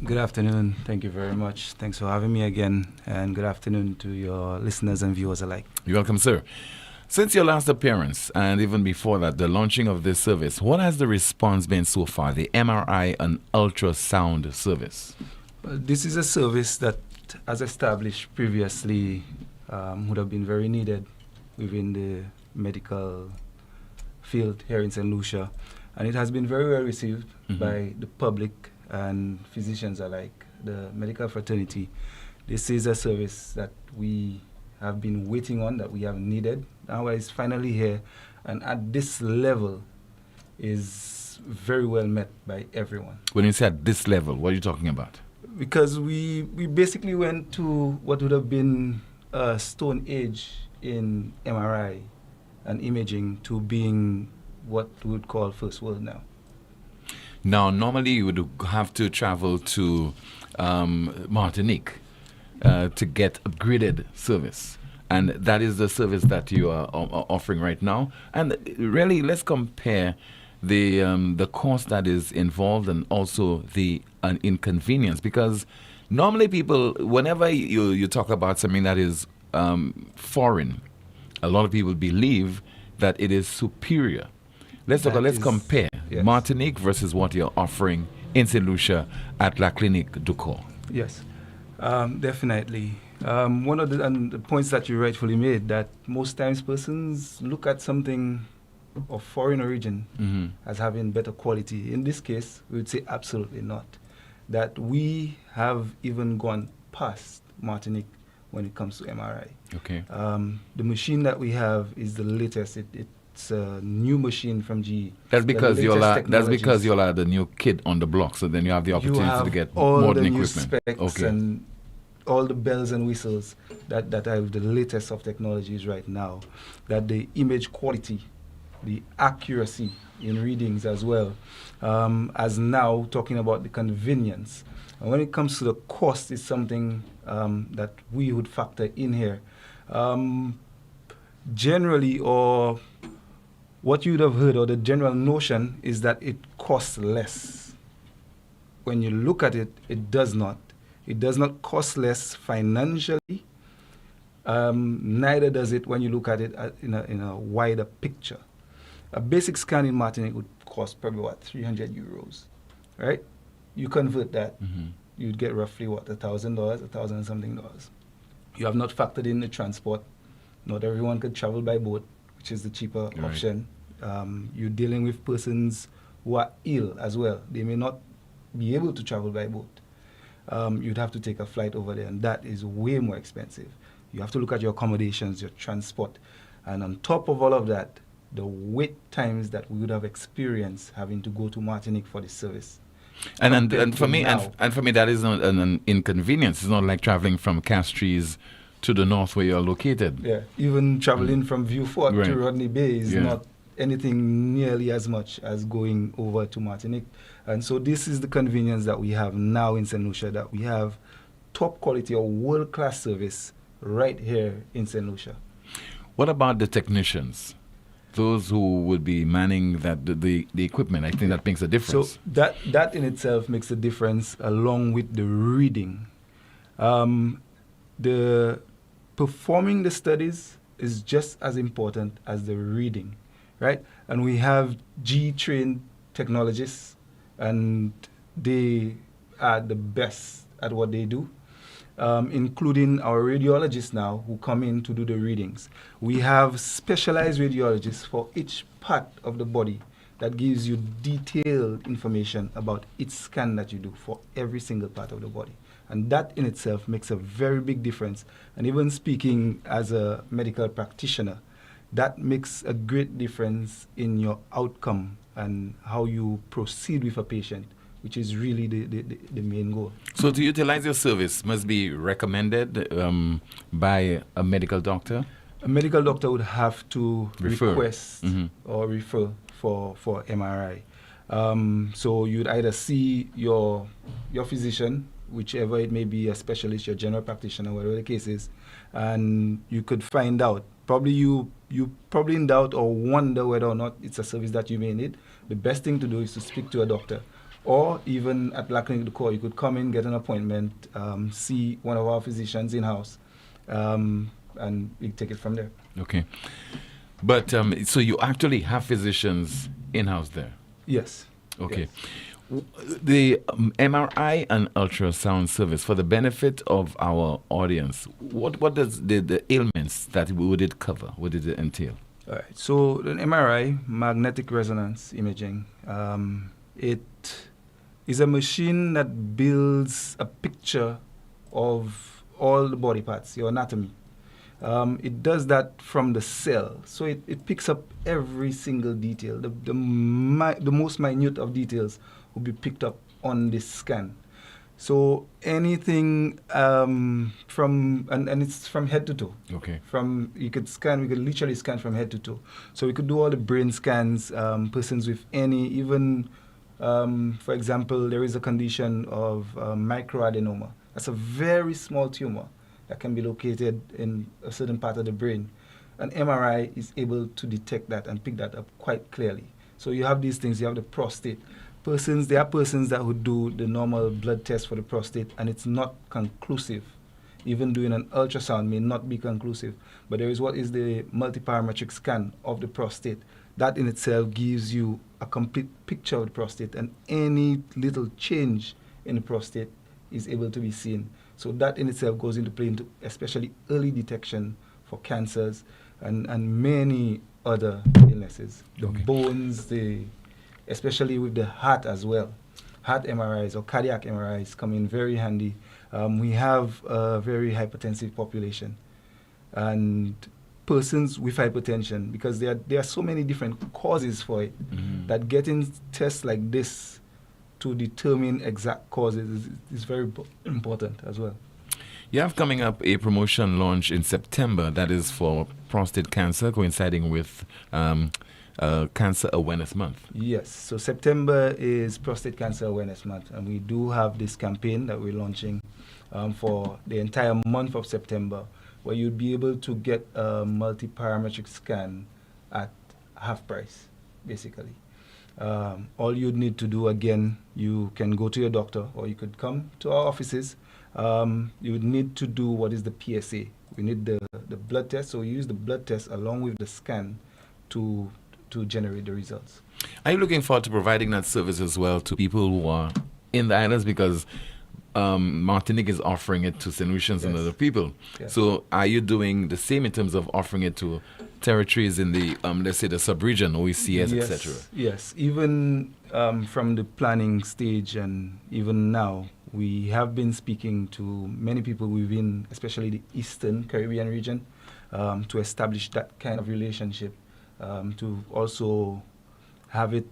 Good afternoon. Thank you very much. Thanks for having me again. And good afternoon to your listeners and viewers alike. You're welcome, sir. Since your last appearance, and even before that, the launching of this service, what has the response been so far, the MRI and ultrasound service? Well, this is a service that, as established previously, would have been very needed within the medical field here in St. Lucia. And it has been very well received by the public and physicians alike, the medical fraternity. This is a service that we have been waiting on, that we have needed. Now it's finally here, and at this level is very well met by everyone. When you say at this level, what are you talking about? Because we basically went to what would have been a stone age in MRI and imaging to being what we would call first world now. Now, normally you would have to travel to Martinique to get upgraded service. And that is the service that you are offering right now. And really, let's compare the cost that is involved and also the inconvenience. Because normally people, whenever you talk about something that is foreign, a lot of people believe that it is superior. Let's compare Martinique versus what you're offering in St. Lucia at La Clinique du Corps. Yes, definitely. One of the points that you rightfully made, that most times persons look at something of foreign origin as having better quality. In this case, we would say absolutely not. That we have even gone past Martinique when it comes to MRI. Okay. The machine that we have is the latest. It's a new machine from GE. That's because you're the new kid on the block, so then you have the opportunity to get modern equipment. Okay. And all the bells and whistles that have the latest of technologies right now, that the image quality, the accuracy in readings as well, as now talking about the convenience. And when it comes to the cost, it's something that we would factor in here. Generally, or what you would have heard, or the general notion is that it costs less. When you look at it, it does not. It does not cost less financially. Neither does it when you look at it in a wider picture. A basic scan in Martinique would cost probably, 300 euros, right? You convert that, you'd get roughly, $1,000, $1,000 and something dollars. You have not factored in the transport. Not everyone could travel by boat, which is the cheaper option. You're dealing with persons who are ill as well. They may not be able to travel by boat. You'd have to take a flight over there, and that is way more expensive. You have to look at your accommodations, your transport, and on top of all of that, the wait times that we would have experienced having to go to Martinique for this service. And for me, that is not an inconvenience. It's not like traveling from Castries to the north where you're located. Yeah, even traveling from Vieux Fort to Rodney Bay is not anything nearly as much as going over to Martinique. And so this is the convenience that we have now in St. Lucia, that we have top quality or world-class service right here in St. Lucia. What about the technicians? Those who would be manning the equipment, I think that makes a difference. So that in itself makes a difference, along with the reading. The performing the studies is just as important as the reading, right? And we have G-trained technologists, and they are the best at what they do. Including our radiologists now who come in to do the readings. We have specialized radiologists for each part of the body that gives you detailed information about each scan that you do for every single part of the body. And that in itself makes a very big difference. And even speaking as a medical practitioner, that makes a great difference in your outcome and how you proceed with a patient, which is really the main goal. So to utilize your service must be recommended by a medical doctor? A medical doctor would have to refer. Request or refer for MRI. So you'd either see your physician, whichever it may be, a specialist, your general practitioner, whatever the case is, and you could find out. Probably you probably in doubt or wonder whether or not it's a service that you may need. The best thing to do is to speak to a doctor. Or even at La Clinique du Corps, you could come in, get an appointment, see one of our physicians in-house, and we take it from there. Okay. But so you actually have physicians in-house there? Yes. Okay. Yes. The MRI and ultrasound service, for the benefit of our audience, what does the ailments that would it cover? What did it entail? All right. So an MRI, magnetic resonance imaging, it is a machine that builds a picture of all the body parts, your anatomy. It does that from the cell, so it picks up every single detail. The most minute of details will be picked up on this scan. So anything from and it's from head to toe. Okay. We could literally scan from head to toe. So we could do all the brain scans, persons with any, even for example, there is a condition of microadenoma. That's a very small tumor that can be located in a certain part of the brain. An MRI is able to detect that and pick that up quite clearly. So you have these things. You have the prostate. There are persons that would do the normal blood test for the prostate, and it's not conclusive. Even doing an ultrasound may not be conclusive. But there is what is the multiparametric scan of the prostate. That in itself gives you a complete picture of the prostate, and any little change in the prostate is able to be seen. So that in itself goes into play, into especially early detection for cancers and many other illnesses. The bones, especially with the heart as well. Heart MRIs or cardiac MRIs come in very handy. We have a very hypertensive population, and persons with hypertension, because there are so many different causes for it, that getting tests like this to determine exact causes is very important as well. You have coming up a promotion launch in September that is for prostate cancer, coinciding with Cancer Awareness Month. Yes, so September is Prostate Cancer Awareness Month, and we do have this campaign that we're launching for the entire month of September, where you'd be able to get a multi-parametric scan at half price, basically. All you'd need to do, again, you can go to your doctor or you could come to our offices. You would need to do what is the PSA. We need the blood test, so we use the blood test along with the scan to generate the results. Are you looking forward to providing that service as well to people who are in the islands? Because Martinique is offering it to St. Lucians and other people. Yes. So are you doing the same in terms of offering it to territories in the, let's say, the sub-region, OECS, yes, etc.? Yes, even from the planning stage and even now, we have been speaking to many people within, especially the Eastern Caribbean region, to establish that kind of relationship, to also have it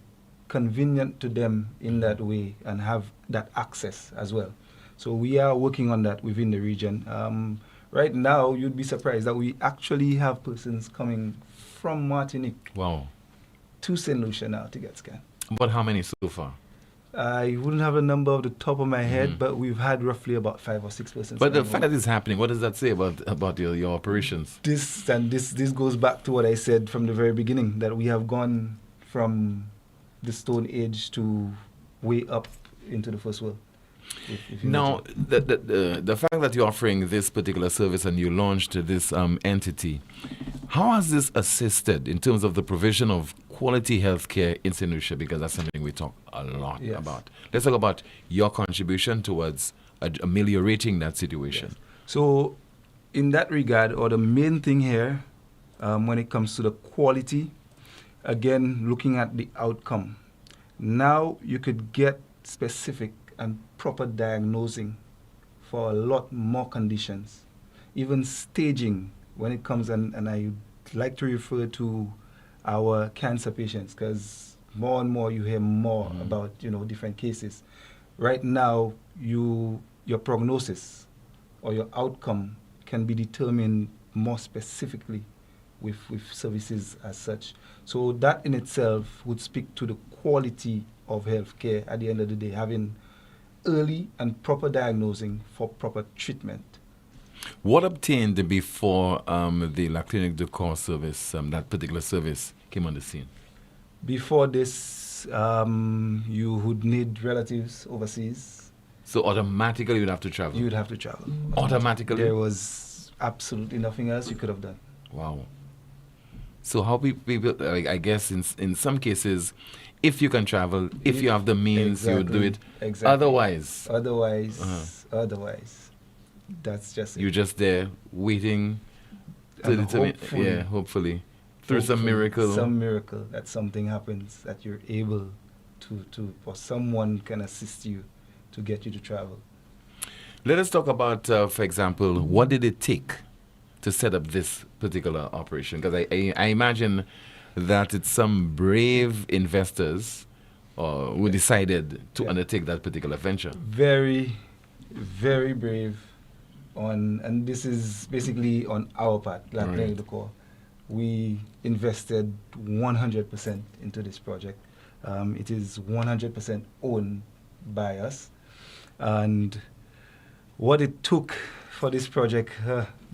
convenient to them in that way and have that access as well. So we are working on that within the region. Right now, you'd be surprised that we actually have persons coming from Martinique. Wow. to St. Lucia now to get scanned. But how many so far? I wouldn't have a number off the top of my head, but we've had roughly about 5 or 6 persons. But the fact that it's happening, what does that say about your operations? This goes back to what I said from the very beginning, that we have gone from the Stone Age to way up into the first world. Now, the fact that you're offering this particular service and you launched this entity, how has this assisted in terms of the provision of quality healthcare in St. Lucia? Because that's something we talk a lot about. Let's talk about your contribution towards ameliorating that situation. Yes. So, in that regard, or the main thing here, when it comes to the quality, again, looking at the outcome. Now you could get specific and proper diagnosing for a lot more conditions, even staging when it comes, and I like to refer to our cancer patients, because more and more you hear more about different cases. Right now, your prognosis or your outcome can be determined more specifically with services as such. So that in itself would speak to the quality of healthcare at the end of the day, having early and proper diagnosing for proper treatment. What obtained before the La Clinique de Corps service, that particular service, came on the scene? Before this, you would need relatives overseas. So automatically you'd have to travel? You would have to travel. Automatically? There was absolutely nothing else you could have done. Wow. So how people, I guess in some cases, if you can travel, if you have the means, you would do it. Exactly. Otherwise, that's just it. You're just there waiting to determine. Hopefully, through some miracle. Some miracle that something happens, that you're able to or someone can assist you to get you to travel. Let us talk about, for example, what did it take to set up this particular operation? Because I imagine that it's some brave investors who decided to undertake that particular venture. Very, very brave. And this is basically on our part, La Clinique de Corps. We invested 100% into this project. It is 100% owned by us. And what it took for this project,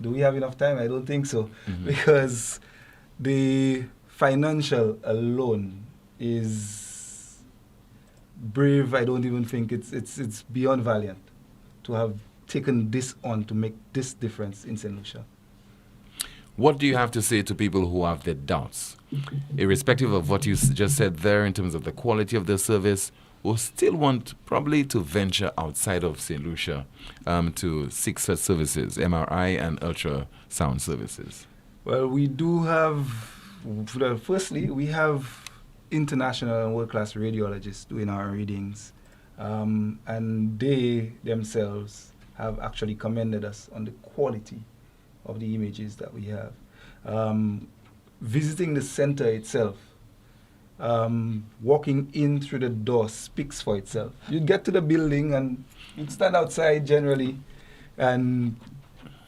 do we have enough time? I don't think so. Because the financial alone is brave. I don't even think it's beyond valiant to have taken this on to make this difference in St. Lucia. What do you have to say to people who have their doubts, irrespective of what you just said there in terms of the quality of the service, who still want probably to venture outside of St. Lucia to seek such services, MRI and ultrasound services? Well, we do have, firstly, we have international and world-class radiologists doing our readings, and they themselves have actually commended us on the quality of the images that we have. Visiting the center itself, walking in through the door speaks for itself. You get to the building and you stand outside generally, and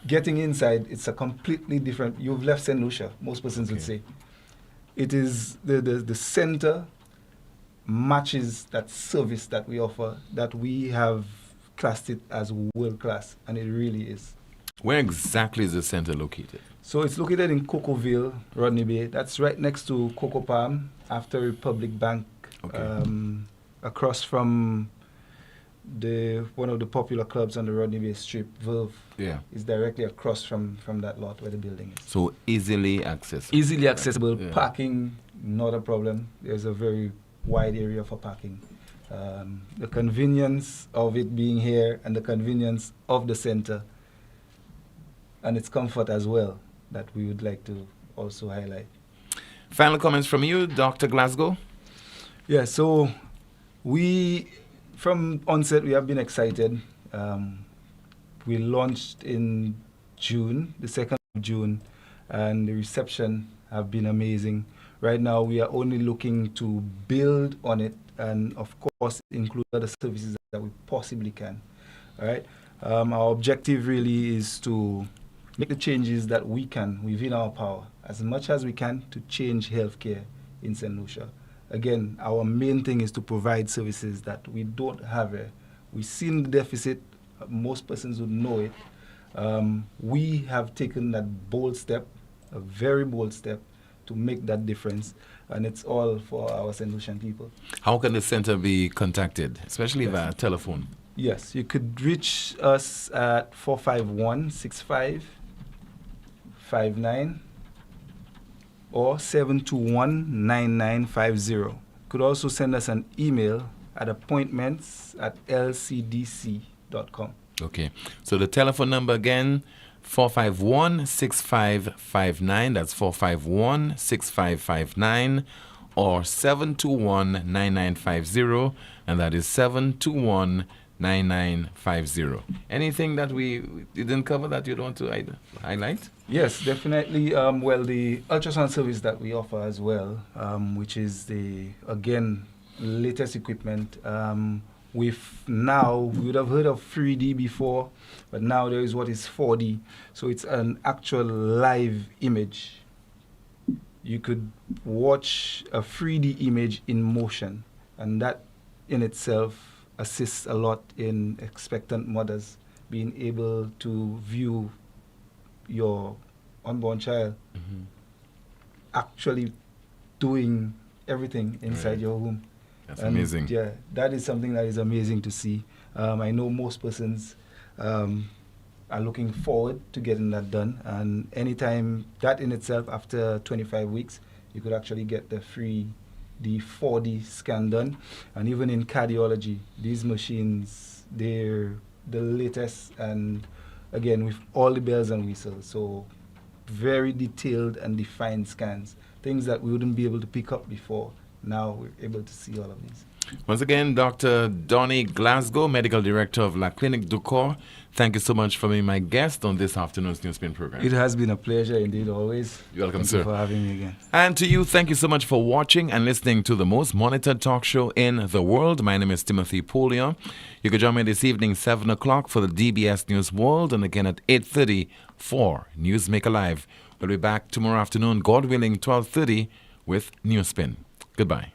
getting inside, it's a completely different. You've left St. Lucia, most persons would say. It is the center matches that service that we offer, that we have classed it as world class, and it really is. Where exactly is the center located? So it's located in Cocoville, Rodney Bay. That's right next to Coco Palm, after Republic Bank, across from one of the popular clubs on the Rodney Bay Strip, Verve. Is directly across from that lot where the building is. So easily accessible. Easily accessible. Parking, not a problem. There's a very wide area for parking. The convenience of it being here and the convenience of the center and its comfort as well, that we would like to also highlight. Final comments from you, Dr. Glasgow? Yeah, so from onset, we have been excited. We launched in June, the 2nd of June, and the reception have been amazing. Right now, we are only looking to build on it and, of course, include other services that we possibly can. All right? Our objective really is to make the changes that we can within our power, as much as we can, to change healthcare in St. Lucia. Again, our main thing is to provide services that we don't have here. We've seen the deficit. Most persons would know it. We have taken that bold step, a very bold step, to make that difference, and it's all for our St. Lucian people. How can the center be contacted, especially via telephone? Yes, you could reach us at 451-6559 or 721-9950. Could also send us an email at appointments@lcdc.com. Okay, so the telephone number again, 451-6559, that's 451-6559, or 721-9950, and that is 721-9950. Anything that we didn't cover that you'd want to highlight? Yes, definitely. Well, the ultrasound service that we offer as well, which is the, again, latest equipment. We would have heard of 3D before, but now there is what is 4D. So it's an actual live image. You could watch a 3D image in motion, and that in itself assists a lot in expectant mothers being able to view your unborn child actually doing everything inside your womb. That's amazing. Yeah, that is something that is amazing to see. I know most persons are looking forward to getting that done, and anytime that in itself, after 25 weeks, you could actually get the 4D scan done. And even in cardiology, these machines, they're the latest, and again, with all the bells and whistles, so very detailed and defined scans, things that we wouldn't be able to pick up before. Now we're able to see all of these. Once again, Dr. Donny Glasgow, Medical Director of La Clinique du Corps, thank you so much for being my guest on this afternoon's NewsSpin program. It has been a pleasure indeed, always. You're welcome, Thank sir. you for having me again. And to you, thank you so much for watching and listening to the most monitored talk show in the world. My name is Timothy Poleon. You can join me this evening, 7 o'clock for the DBS News World, and again at 8:30 for Newsmaker Live. We'll be back tomorrow afternoon, God willing, 12:30 with NewsSpin. Goodbye.